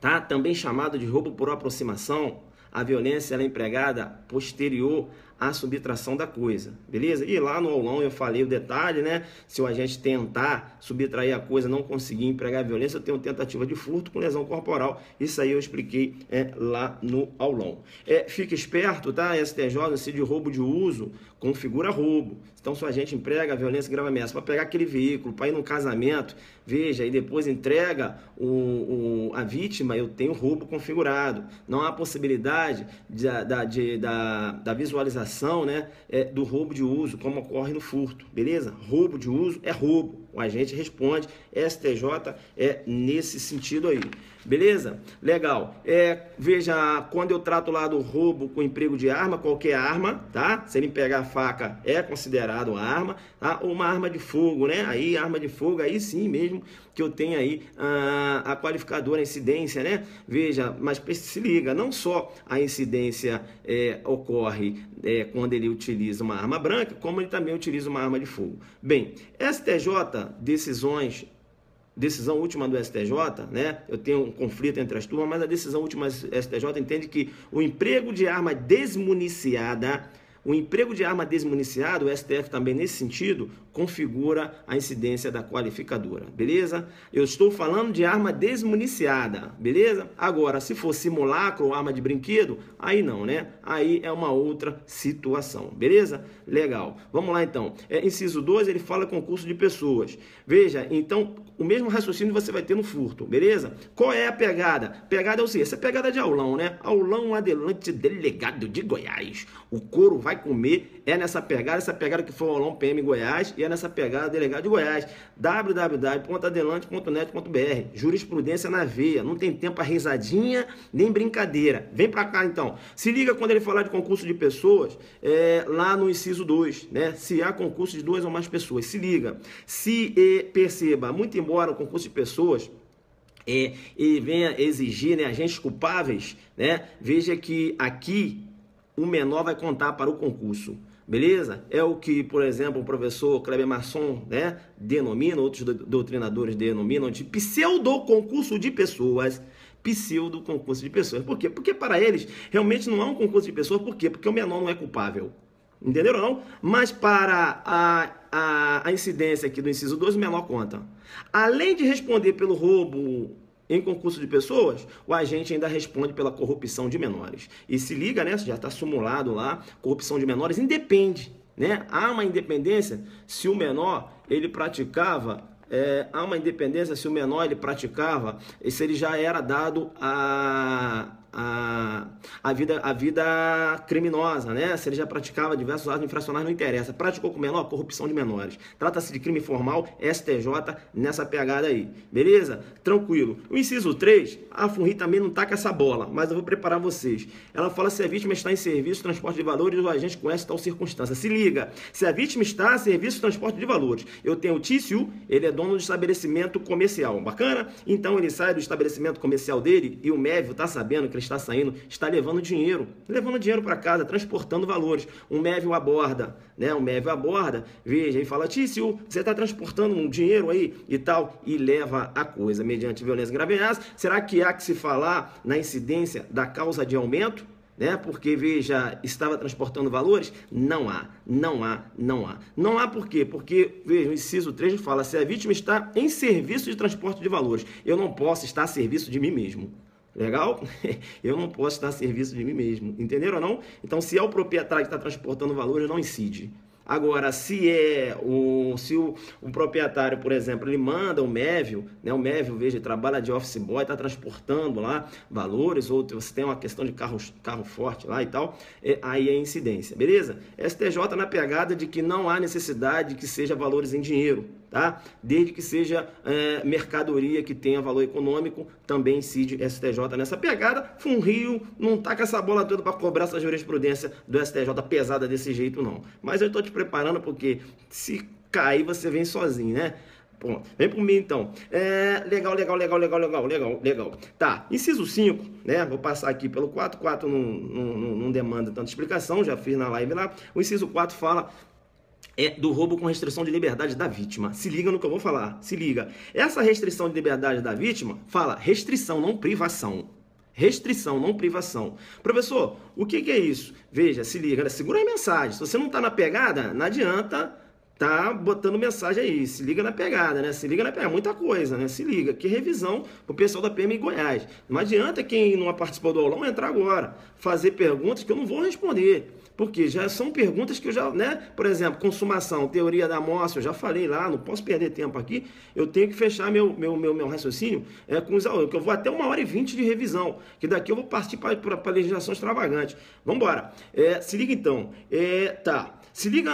tá? Também chamado de roubo por aproximação, a violência ela é empregada posterior à subtração da coisa, beleza? E lá no aulão eu falei o detalhe, né? Se o agente tentar subtrair a coisa, não conseguir empregar a violência, eu tenho tentativa de furto com lesão corporal. Isso aí eu expliquei lá no aulão. Fica esperto, tá? STJ, se de roubo de uso, configura roubo. Então, se o agente emprega a violência grave ameaça para pegar aquele veículo, para ir num casamento, veja, e depois entrega a vítima, eu tenho roubo configurado. Não há possibilidade da visualização, né, do roubo de uso, como ocorre no furto, beleza? Roubo de uso é roubo. O agente responde, STJ nesse sentido aí. Beleza? Legal. Veja, quando eu trato lá do roubo com emprego de arma, qualquer arma, tá? Se ele pegar a faca, é considerado arma, tá? Ou uma arma de fogo, né? Aí, arma de fogo, aí sim mesmo que eu tenho aí a qualificadora, a incidência, né? Veja, mas se liga, não só a incidência ocorre quando ele utiliza uma arma branca, como ele também utiliza uma arma de fogo. Bem, STJ, decisão última do STJ, né? Eu tenho um conflito entre as turmas, mas a decisão última do STJ entende que o emprego de arma desmuniciada, o STF também nesse sentido configura a incidência da qualificadora, beleza? Eu estou falando de arma desmuniciada, beleza? Agora, se for simulacro ou arma de brinquedo, aí não, né? Aí é uma outra situação, beleza? Legal. Vamos lá, então. Inciso 2, ele fala concurso de pessoas. Veja, então, o mesmo raciocínio você vai ter no furto, beleza? Qual é a pegada? Pegada é o seguinte, essa é a pegada de aulão, né? Aulão adelante delegado de Goiás. O couro vai comer, nessa pegada, essa pegada que foi o aulão PM Goiás, e nessa pegada delegado de Goiás. www.adelante.net.br. Jurisprudência na veia, não tem tempo a risadinha nem brincadeira. Vem pra cá, então. Se liga quando ele falar de concurso de pessoas, lá no inciso 2, né? Se há concurso de 2 ou mais pessoas, se liga. Se perceba, muito embora o concurso de pessoas e venha exigir, né, agentes culpáveis, né? Veja que aqui o menor vai contar para o concurso. Beleza? É o que, por exemplo, o professor Kleber Masson, né, denomina, outros doutrinadores denominam de pseudo-concurso de pessoas. Pseudo-concurso de pessoas. Por quê? Porque para eles realmente não é um concurso de pessoas. Por quê? Porque o menor não é culpável. Entenderam ou não? Mas para a incidência aqui do inciso 2, o menor conta. Além de responder pelo roubo em concurso de pessoas, o agente ainda responde pela corrupção de menores. E se liga, né? Já está simulado lá, corrupção de menores independe, né? Há uma independência se o menor, ele praticava, se ele já era dado a a vida criminosa, né? Se ele já praticava diversos atos infracionais, não interessa. Praticou com menor, corrupção de menores. Trata-se de crime formal, STJ, nessa pegada aí. Beleza? Tranquilo. O inciso 3, a FUNRI também não tá com essa bola, mas eu vou preparar vocês. Ela fala se a vítima está em serviço, transporte de valores, o agente conhece tal circunstância. Se liga, se a vítima está em serviço de transporte de valores, eu tenho o Tício, ele é dono do estabelecimento comercial. Bacana? Então ele sai do estabelecimento comercial dele e o médico está sabendo que ele está saindo, está levando dinheiro para casa, transportando valores. O médico aborda, né? O médico aborda, veja, e fala: Tício, você está transportando um dinheiro aí e tal, e leva a coisa mediante violência grave e ameaça. Será que há que se falar na incidência da causa de aumento? Né? Porque, veja, estava transportando valores? Não há. Não há por quê? Porque, veja, o inciso 3 fala: se a vítima está em serviço de transporte de valores, eu não posso estar a serviço de mim mesmo. Legal? Eu não posso estar a serviço de mim mesmo. Entenderam ou não? Então, se é o proprietário que está transportando valores, não incide. Agora, se o proprietário, por exemplo, ele manda o mévio, né? O mévio, veja, trabalha de office boy, está transportando lá valores, ou você tem uma questão de carro forte lá e tal, aí é incidência, beleza? STJ na pegada de que não há necessidade de que seja valores em dinheiro, tá? Desde que seja mercadoria que tenha valor econômico, também incide STJ nessa pegada. FUNRI não tá com essa bola toda para cobrar essa jurisprudência do STJ pesada desse jeito, não. Mas eu estou te preparando porque se cair você vem sozinho, né? Pô, vem por mim então. Legal. Tá, inciso 5, né? Vou passar aqui pelo 4. 4 não demanda tanta explicação, já fiz na live lá. O inciso 4 fala do roubo com restrição de liberdade da vítima. Se liga no que eu vou falar, se liga. Essa restrição de liberdade da vítima fala restrição, não privação. Restrição, não privação. Professor, o que é isso? Veja, se liga, né? Segura a mensagem. Se você não tá na pegada, não adianta tá botando mensagem aí. Se liga na pegada, né? Se liga na pegada, muita coisa, né? Se liga. Que revisão pro pessoal da PM em Goiás. Não adianta quem não participou do aulão entrar agora, fazer perguntas que eu não vou responder. Porque já são perguntas que eu já, né? Por exemplo, consumação, teoria da amostra, eu já falei lá, não posso perder tempo aqui. Eu tenho que fechar meu raciocínio com os alunos, que eu vou até 1h20 de revisão, que daqui eu vou partir para legislação extravagante. Vamos embora. Se liga então. Tá. Se liga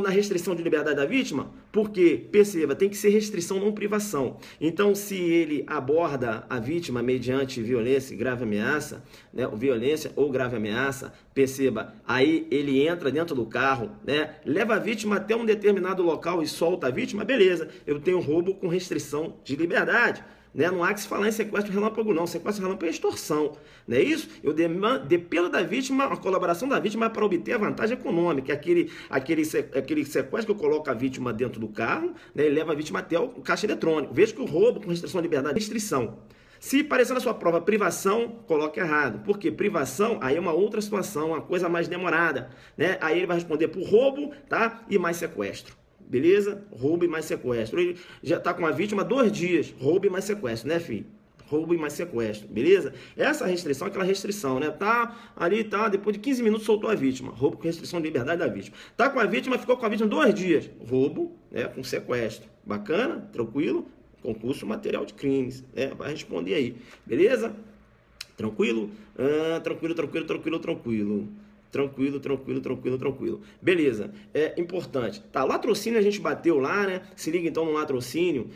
na restrição de liberdade da vítima, porque, perceba, tem que ser restrição, não privação. Então, se ele aborda a vítima mediante violência e grave ameaça, né, violência ou grave ameaça, perceba, aí ele entra dentro do carro, né, leva a vítima até um determinado local e solta a vítima, beleza, eu tenho roubo com restrição de liberdade. Né? Não há que se falar em sequestro relâmpago, não. Sequestro relâmpago é extorsão. Não é isso? Eu dependo da vítima, a colaboração da vítima para obter a vantagem econômica. Aquele sequestro que eu coloco a vítima dentro do carro, né? Ele leva a vítima até o caixa eletrônico. Veja que o roubo com restrição de liberdade é restrição. Se parecer na sua prova privação, coloque errado. Por quê? Privação, aí é uma outra situação, uma coisa mais demorada. Né? Aí ele vai responder por roubo, tá? E mais sequestro. Beleza? Roubo e mais sequestro. Ele já está com a vítima 2 dias. Roubo e mais sequestro, né, filho? Roubo e mais sequestro, beleza? Essa restrição é aquela restrição, né? Tá ali, tá, depois de 15 minutos soltou a vítima. Roubo com restrição de liberdade da vítima. Tá com a vítima, ficou com a vítima 2 dias. Roubo, né, com sequestro. Bacana? Tranquilo? Concurso material de crimes. Vai responder aí. Beleza? Tranquilo? Tranquilo. Beleza. Importante. Tá, latrocínio a gente bateu lá, né? Se liga então no latrocínio.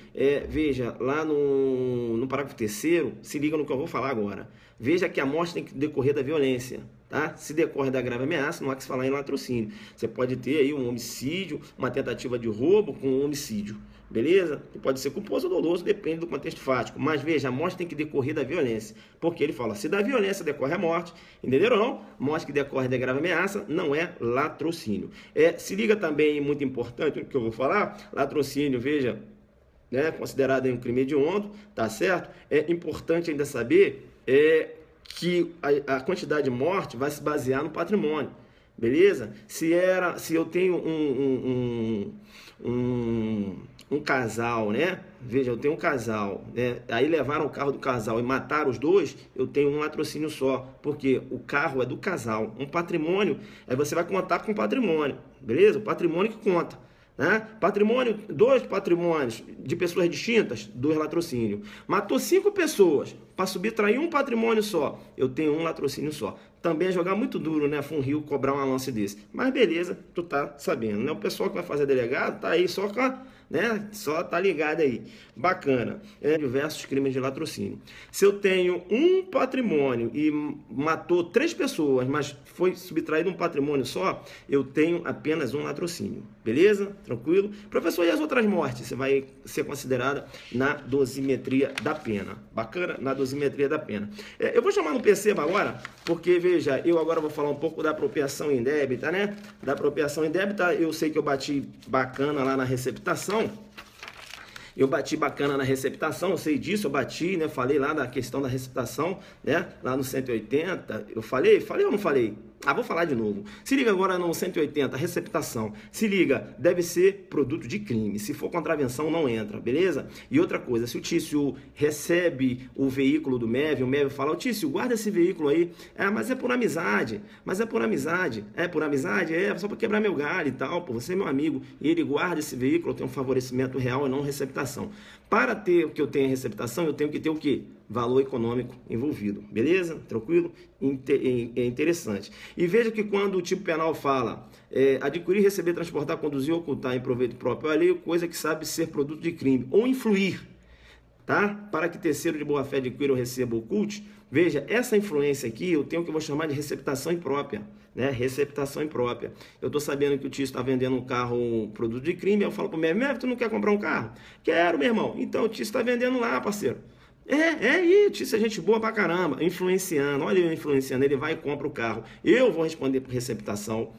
Veja, lá no parágrafo 3º, se liga no que eu vou falar agora. Veja que a morte tem que decorrer da violência, tá? Se decorre da grave ameaça, não há que se falar em latrocínio. Você pode ter aí um homicídio, uma tentativa de roubo com um homicídio. Beleza? Que pode ser culposo ou doloso, depende do contexto fático. Mas veja, a morte tem que decorrer da violência. Porque ele fala, se da violência decorre a morte, entenderam ou não? Morte que decorre da grave ameaça não é latrocínio. Se liga também, muito importante, o que eu vou falar, latrocínio, veja, né, considerado um crime hediondo, tá certo? É importante ainda saber que a quantidade de morte vai se basear no patrimônio. Beleza? Se eu tenho um casal, né? Veja, eu tenho um casal, né? Aí levaram o carro do casal e mataram os dois, eu tenho um latrocínio só, porque o carro é do casal. Um patrimônio, aí você vai contar com o patrimônio, beleza? O patrimônio que conta. né? Patrimônio, 2 patrimônios de pessoas distintas, 2 latrocínios. Matou 5 pessoas para subtrair um patrimônio só, eu tenho um latrocínio só. Também é jogar muito duro, né? Funil cobrar um lance desse. Mas beleza, tu tá sabendo, né? O pessoal que vai fazer delegado tá aí só com a, né? Só tá ligado aí. Bacana. Diversos crimes de latrocínio. Se eu tenho um patrimônio e matou 3 pessoas, mas foi subtraído um patrimônio só, eu tenho apenas um latrocínio. Beleza? Tranquilo? Professor, e as outras mortes? Você vai ser considerada na dosimetria da pena. Bacana? Na dosimetria da pena. Eu vou chamar no PCBA agora, porque, veja, eu agora vou falar um pouco da apropriação indébita, né? Da apropriação indébita, eu sei que eu bati bacana lá na receptação. Eu bati bacana na receptação, eu sei disso, eu bati, né? Falei lá da questão da receptação, né? Lá no 180, eu falei ou não falei? Ah, vou falar de novo. Se liga agora no 180, receptação. Se liga, deve ser produto de crime. Se for contravenção, não entra, beleza? E outra coisa, se o Tício recebe o veículo do MEV, o MEV fala, ô Tício, guarda esse veículo aí. Mas é por amizade. Mas é por amizade. É por amizade? É só para quebrar meu galho e tal. Pô, você é meu amigo. E ele guarda esse veículo, eu tenho um favorecimento real e não receptação. Para ter o que eu tenho em receptação, eu tenho que ter o quê? Valor econômico envolvido, beleza? Tranquilo? É interessante. E veja que quando o tipo penal fala adquirir, receber, transportar, conduzir, ocultar em proveito próprio alheio, coisa que sabe ser produto de crime, ou influir, tá? Para que terceiro de boa fé adquira ou receba ou oculte, veja, essa influência aqui eu tenho que eu vou chamar de receptação imprópria, né? Receptação imprópria. Eu estou sabendo que o Tício está vendendo um carro, produto de crime, eu falo para o MEV, tu não quer comprar um carro? Quero, meu irmão. Então o Tício está vendendo lá, parceiro. O Tício é gente boa pra caramba, influenciando, olha eu influenciando, ele vai e compra o carro. Eu vou responder por receptação,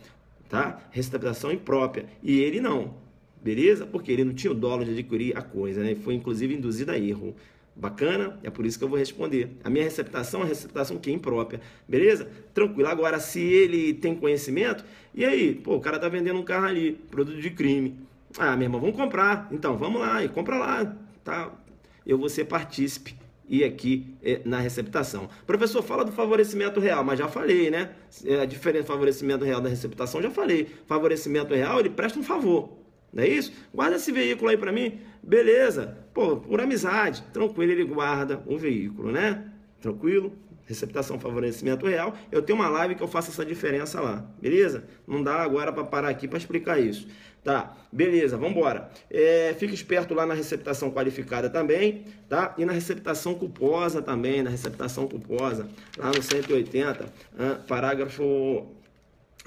tá? Receptação imprópria, e ele não, beleza? Porque ele não tinha o dolo de adquirir a coisa, né? Foi inclusive induzido a erro. Bacana? É por isso que eu vou responder. A minha receptação é a receptação que é imprópria, beleza? Tranquilo. Agora, se ele tem conhecimento, e aí? Pô, o cara tá vendendo um carro ali, produto de crime. Ah, meu irmão, vamos comprar. Então, vamos lá e compra lá, tá? Eu vou ser partícipe e aqui na receptação. Professor, fala do favorecimento real, mas já falei, né? A diferença do favorecimento real da receptação, já falei. Favorecimento real, ele presta um favor, não é isso? Guarda esse veículo aí para mim, beleza. Pô, por amizade, tranquilo, ele guarda um veículo, né? Tranquilo? Receptação, favorecimento real. Eu tenho uma live que eu faço essa diferença lá, beleza? Não dá agora para parar aqui para explicar isso. Tá, beleza, vamos embora. Fica esperto lá na receptação qualificada também, tá? E na receptação culposa também, lá no 180,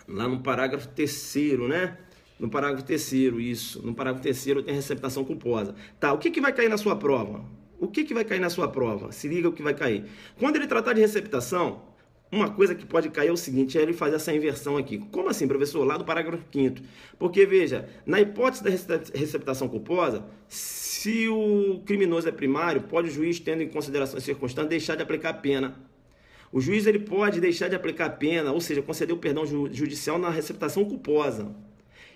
lá no parágrafo 3º, né? No parágrafo 3º, isso. No parágrafo 3º tem receptação culposa. Tá, o que vai cair na sua prova? O que vai cair na sua prova? Se liga o que vai cair. Quando ele tratar de receptação, uma coisa que pode cair é o seguinte, é ele fazer essa inversão aqui. Como assim, professor? Lá do parágrafo 5º. Porque, veja, na hipótese da receptação culposa, se o criminoso é primário, pode o juiz, tendo em consideração as circunstâncias, deixar de aplicar a pena. O juiz ele pode deixar de aplicar a pena, ou seja, conceder o perdão judicial na receptação culposa.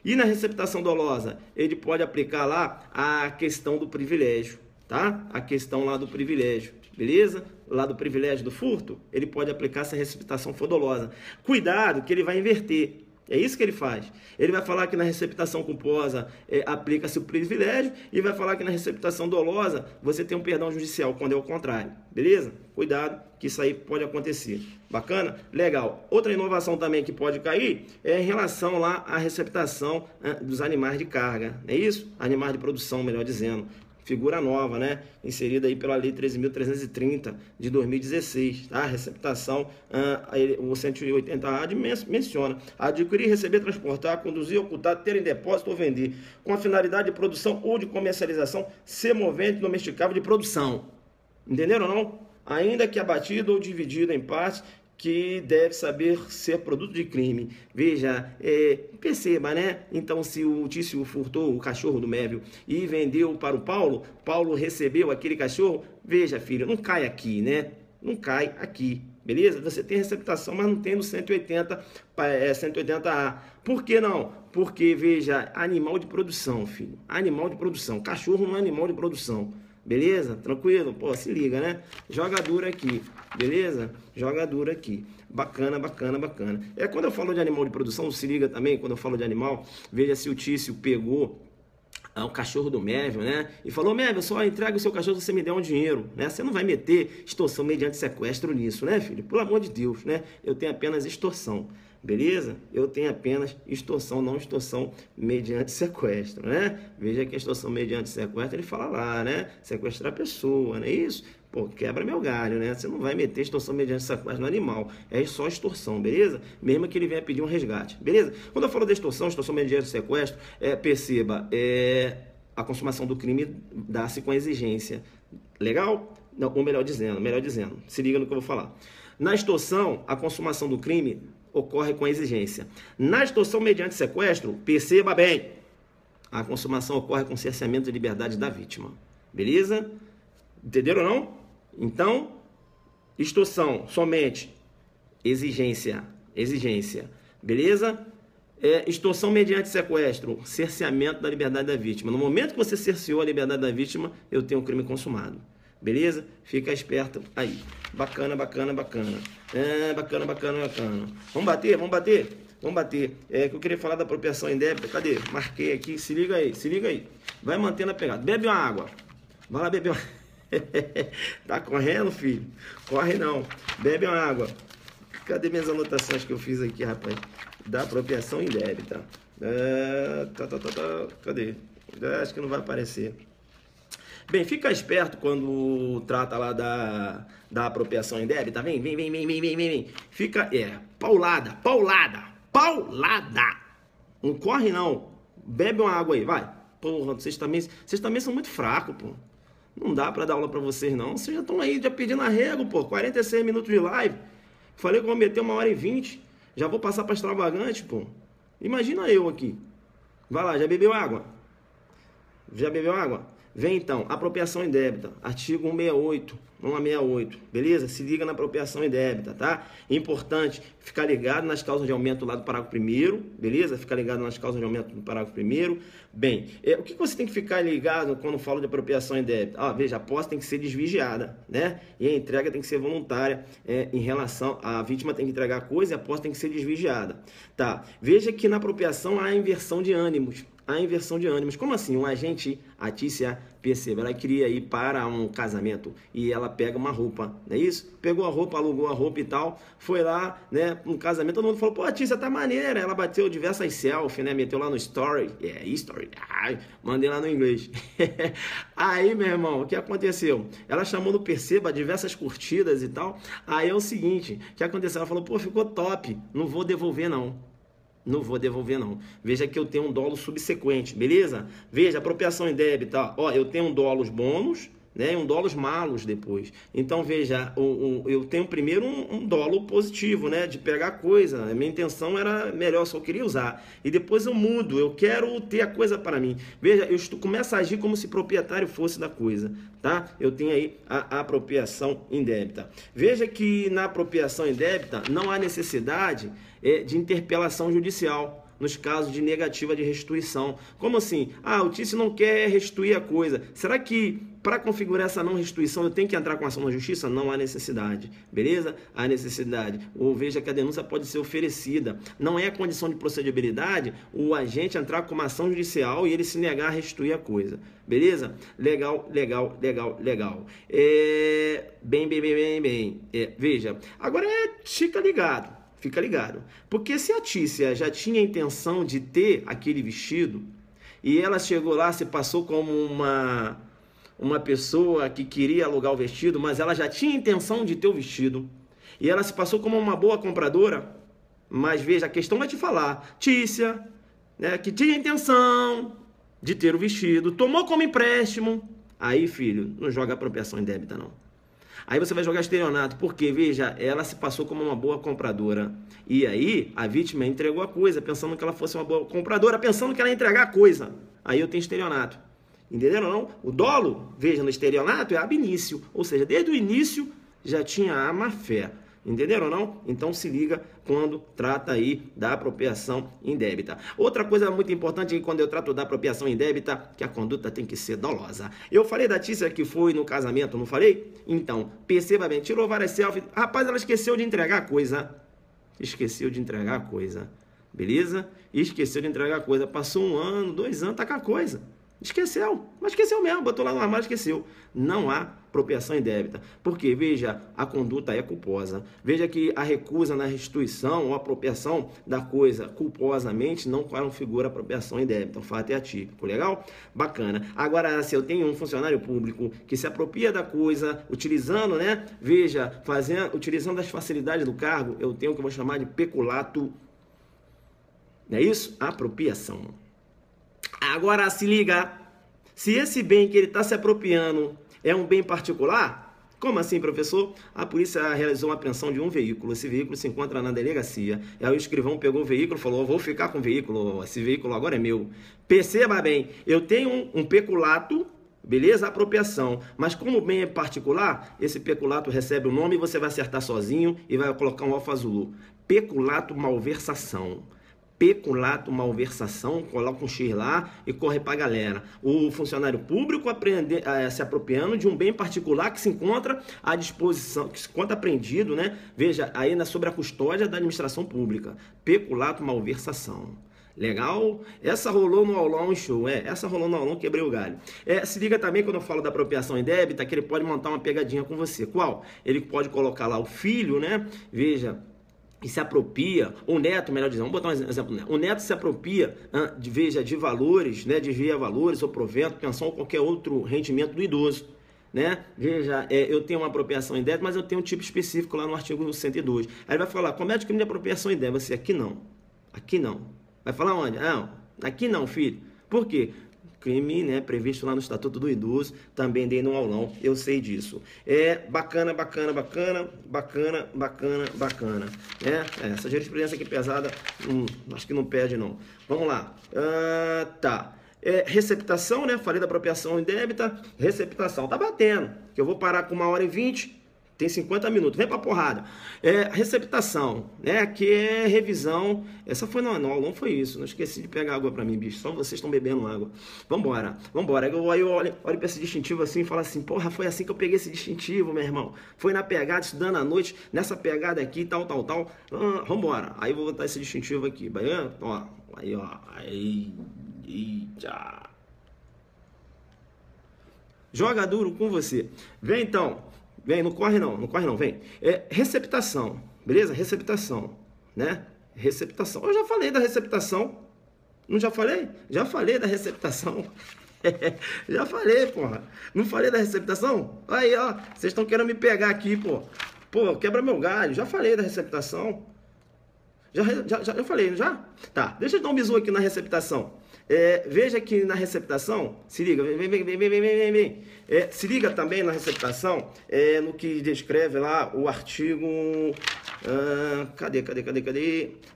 E na receptação dolosa, ele pode aplicar lá a questão do privilégio, tá? A questão lá do privilégio, beleza? Lá do privilégio do furto, ele pode aplicar se a receptação for dolosa. Cuidado que ele vai inverter. É isso que ele faz. Ele vai falar que na receptação culposa aplica-se o privilégio e vai falar que na receptação dolosa você tem um perdão judicial, quando é o contrário. Beleza? Cuidado que isso aí pode acontecer. Bacana? Legal. Outra inovação também que pode cair é em relação lá à receptação dos animais de carga. É isso? Animais de produção, melhor dizendo. Figura nova, né? Inserida aí pela Lei 13.330 de 2016, tá? Receptação, o 180A menciona: adquirir, receber, transportar, conduzir, ocultar, ter em depósito ou vender, com a finalidade de produção ou de comercialização, semovente, domesticável de produção. Entenderam ou não? Ainda que abatido ou dividido em partes, que deve saber ser produto de crime. Veja, perceba, né? Então, se o Tício furtou o cachorro do Mévio e vendeu para o Paulo, Paulo recebeu aquele cachorro, veja, filho, não cai aqui, né? Não cai aqui, beleza? Você tem receptação, mas não tem no 180A. Por que não? Porque, veja, animal de produção, filho. Animal de produção. Cachorro não é animal de produção. Beleza? Tranquilo? Pô, se liga, né? Joga dura aqui, beleza? Joga dura aqui. Bacana, bacana, bacana. Quando eu falo de animal de produção, se liga também, quando eu falo de animal, veja se o Tício pegou o cachorro do Mévio, né? E falou, Mévio, só entrega o seu cachorro se você me der um dinheiro, né? Você não vai meter extorsão mediante sequestro nisso, né, filho? Pelo amor de Deus, né? Eu tenho apenas extorsão, beleza? Eu tenho apenas extorsão, não extorsão mediante sequestro, né? Veja que a extorsão mediante sequestro, ele fala lá, né? Sequestrar a pessoa, não é isso? Pô, quebra meu galho, né? Você não vai meter extorsão mediante sequestro no animal. É só extorsão, beleza? Mesmo que ele venha pedir um resgate, beleza? Quando eu falo de extorsão mediante sequestro, perceba, a consumação do crime dá-se com exigência. Legal? Não, ou melhor dizendo, se liga no que eu vou falar. Na extorsão, a consumação do crime ocorre com exigência. Na extorsão mediante sequestro, perceba bem, a consumação ocorre com cerceamento de liberdade da vítima. Beleza? Entenderam ou não? Então, extorsão, somente exigência, beleza? Extorsão mediante sequestro, cerceamento da liberdade da vítima. No momento que você cerceou a liberdade da vítima, eu tenho um crime consumado, beleza? Fica esperto aí. Bacana, bacana, bacana. Bacana, bacana, bacana. Vamos bater? Vamos bater? Vamos bater. Que eu queria falar da apropriação indébita. Cadê? Marquei aqui. Se liga aí, se liga aí. Vai mantendo a pegada. Bebe uma água. Vai lá beber uma... Tá correndo, filho? Corre não. Bebe uma água. Cadê minhas anotações que eu fiz aqui, rapaz? Da apropriação indébita. Cadê? Acho que não vai aparecer. Bem, fica esperto quando trata lá da apropriação indébita. Vem. Fica, paulada. Não corre não. Bebe uma água aí, vai. Porra, vocês também são muito fracos, pô. Não dá pra dar aula pra vocês, não. Vocês já estão aí já pedindo arrego, pô. 46 minutos de live. Falei que eu vou meter 1h20. Já vou passar pra extravagante, pô. Imagina eu aqui. Vai lá, já bebeu água? Vem então, apropriação indébita. Artigo 168, beleza? Se liga na apropriação indébita, tá? Importante ficar ligado nas causas de aumento lá do parágrafo 1º, beleza? Ficar ligado nas causas de aumento do parágrafo 1º. Bem, o que você tem que ficar ligado quando falo de apropriação indébita? Veja, a posse tem que ser desvigiada, né? E a entrega tem que ser voluntária em relação... A vítima tem que entregar a coisa e a posse tem que ser desvigiada, tá? Veja que na apropriação há inversão de ânimos. Como assim? Um agente, a Tícia, perceba, ela queria ir para um casamento e ela pega uma roupa, não é isso? Pegou a roupa, alugou a roupa e tal, foi lá, né, um casamento, todo mundo falou, pô, a Tícia tá maneira, ela bateu diversas selfies, né, meteu lá no story, story, mandei lá no inglês. Aí, meu irmão, o que aconteceu? Ela chamou no Perceba diversas curtidas e tal, aí é o seguinte, o que aconteceu? Ela falou, pô, ficou top, não vou devolver não. Veja que eu tenho um dolo subsequente, beleza? Veja, apropriação indébita, eu tenho um dolos bônus, né, e um dolos malus depois. Então, veja, eu tenho primeiro um dolo positivo, né, de pegar coisa. A minha intenção era melhor, só queria usar. E depois eu mudo, eu quero ter a coisa para mim. Veja, eu começo a agir como se proprietário fosse da coisa, tá? Eu tenho aí a apropriação indébita. Veja que na apropriação indébita não há necessidade de interpelação judicial nos casos de negativa de restituição. Como assim? O Tício não quer restituir a coisa. Será que para configurar essa não restituição eu tenho que entrar com ação na justiça? Não há necessidade, beleza? Há necessidade. Ou veja que a denúncia pode ser oferecida. Não é a condição de procedibilidade o agente entrar com uma ação judicial e ele se negar a restituir a coisa. Beleza? Legal. Bem. Veja, agora fica ligado, porque se a Tícia já tinha a intenção de ter aquele vestido e ela chegou lá, se passou como uma pessoa que queria alugar o vestido, mas ela já tinha a intenção de ter o vestido e ela se passou como uma boa compradora, mas veja, a questão vai te falar, Tícia, né, que tinha a intenção de ter o vestido, tomou como empréstimo, aí filho, não joga apropriação indébita não. Aí você vai jogar estelionato, porque, veja, ela se passou como uma boa compradora. E aí, a vítima entregou a coisa, pensando que ela fosse uma boa compradora, pensando que ela ia entregar a coisa. Aí eu tenho estelionato. Entenderam ou não? O dolo, veja, no estelionato é ab início. Ou seja, desde o início já tinha a má-fé. Entenderam ou não? Então se liga quando trata aí da apropriação indébita. Outra coisa muito importante quando eu trato da apropriação indébita, que a conduta tem que ser dolosa. Eu falei da Tícia que foi no casamento, não falei? Então, perceba bem, tirou várias selfies. Rapaz, ela esqueceu de entregar a coisa. esqueceu de entregar a coisa. Beleza? Esqueceu de entregar a coisa. Passou 1 ano, 2 anos, tá com a coisa. Esqueceu, mas esqueceu mesmo, botou lá no armário, esqueceu. Não há apropriação indébita. Porque, veja, a conduta é culposa. Veja que a recusa na restituição ou apropriação da coisa culposamente não configura apropriação indébita. O fato é atípico. Legal? Bacana. Agora, se eu tenho um funcionário público que se apropria da coisa, utilizando, né? Veja, utilizando as facilidades do cargo, eu tenho o que eu vou chamar de peculato. Não é isso? Apropriação. Agora se liga, se esse bem que ele está se apropriando é um bem particular, como assim, professor? A polícia realizou uma apreensão de um veículo, esse veículo se encontra na delegacia, e aí o escrivão pegou o veículo e falou, vou ficar com o veículo, esse veículo agora é meu. Perceba bem, eu tenho um peculato, beleza? Apropriação, mas como o bem é particular, esse peculato recebe o nome e você vai acertar sozinho e vai colocar um alfazulu. Peculato malversação. Peculato, malversação, coloca um X lá e corre para a galera. O funcionário público se apropriando de um bem particular que se encontra à disposição, que se encontra apreendido, né? Veja, aí sobre a custódia da administração pública. Peculato, malversação. Legal? Essa rolou no aulão, show. Essa rolou no aulão, quebrei o galho. Se liga também quando eu falo da apropriação indébita, que ele pode montar uma pegadinha com você. Qual? Ele pode colocar lá o filho, né? Veja, e se apropria, o neto, melhor dizendo, vamos botar um exemplo, né? O neto se apropria, de valores, né? Desvia valores ou provento, pensão ou qualquer outro rendimento do idoso, né? Veja, eu tenho uma apropriação indébita, mas eu tenho um tipo específico lá no artigo 102. Aí ele vai falar, comete crime de apropriação indébita. Você, aqui não, aqui não. Vai falar onde? Não, aqui não, filho. Por quê? Crime, né, previsto lá no Estatuto do Idoso, também dei no aulão, eu sei disso. Bacana. Essa jurisprudência aqui pesada, acho que não perde não. Vamos lá. Tá. Receptação, né, falei da apropriação indébita, receptação, tá batendo, que eu vou parar com 1h20, tem 50 minutos, vem pra porrada. Receptação, né, que é revisão. Essa foi no aulão, foi isso. Não esqueci de pegar água pra mim, bicho. Só vocês estão bebendo água. Vambora. Aí eu olho pra esse distintivo assim e falo assim, porra, foi assim que eu peguei esse distintivo, meu irmão. Foi na pegada, estudando à noite, nessa pegada aqui, tal. Vambora. Aí eu vou botar esse distintivo aqui. Ó. Aí. Eita. Joga duro com você. Vem então. Vem, não corre não, vem. Receptação, beleza? Receptação, né? Receptação. Eu já falei da receptação. Não já falei? Já falei da receptação. Já falei, porra. Não falei da receptação? Aí, ó, vocês estão querendo me pegar aqui, pô. Pô, quebra meu galho. Já falei da receptação. Já falei, não já? Tá, deixa eu dar um bisu aqui na receptação. Veja que na receptação, se liga, vem. Se liga também na receptação, no que descreve lá o artigo. Cadê?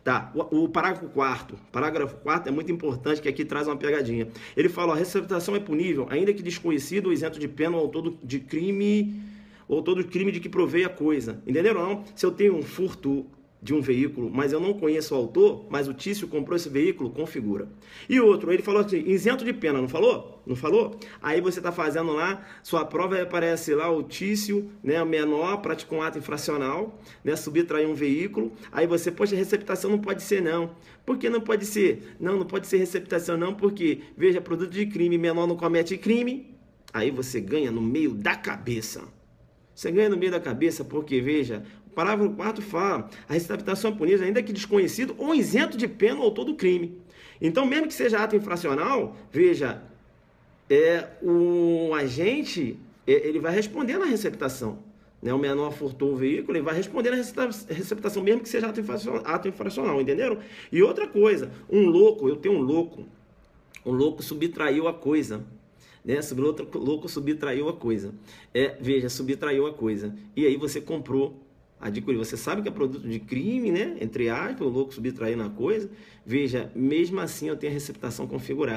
Tá, o parágrafo 4º. Parágrafo 4º é muito importante, que aqui traz uma pegadinha. Ele fala: a receptação é punível, ainda que desconhecido ou isento de pena ou autor de crime, ou todo crime de que provei a coisa. Entenderam ou não? Se eu tenho um furto de um veículo, mas eu não conheço o autor, mas o Tício comprou esse veículo, configura. E outro, ele falou assim, isento de pena, não falou? Não falou? Aí você está fazendo lá, sua prova aparece lá o Tício, né, menor, praticou um ato infracional, né, subtrair um veículo, aí você, poxa, receptação não pode ser não. Por que não pode ser? Não pode ser receptação não, porque, veja, produto de crime, menor não comete crime, aí você ganha no meio da cabeça. Você ganha no meio da cabeça porque, veja, o parágrafo 4º fala, a receptação é punida ainda que desconhecido ou isento de pena ou autor do crime. Então, mesmo que seja ato infracional, veja, o agente, ele vai responder na receptação. Né? O menor furtou o veículo, ele vai responder na receptação, mesmo que seja ato infracional, entenderam? E outra coisa, eu tenho um louco subtraiu a coisa. Né? O louco subtraiu a coisa. Veja, subtraiu a coisa. E aí você comprou, adquiriu. Você sabe que é produto de crime, né? Entre aspas, o louco subtraindo a coisa. Veja, mesmo assim eu tenho a receptação configurada.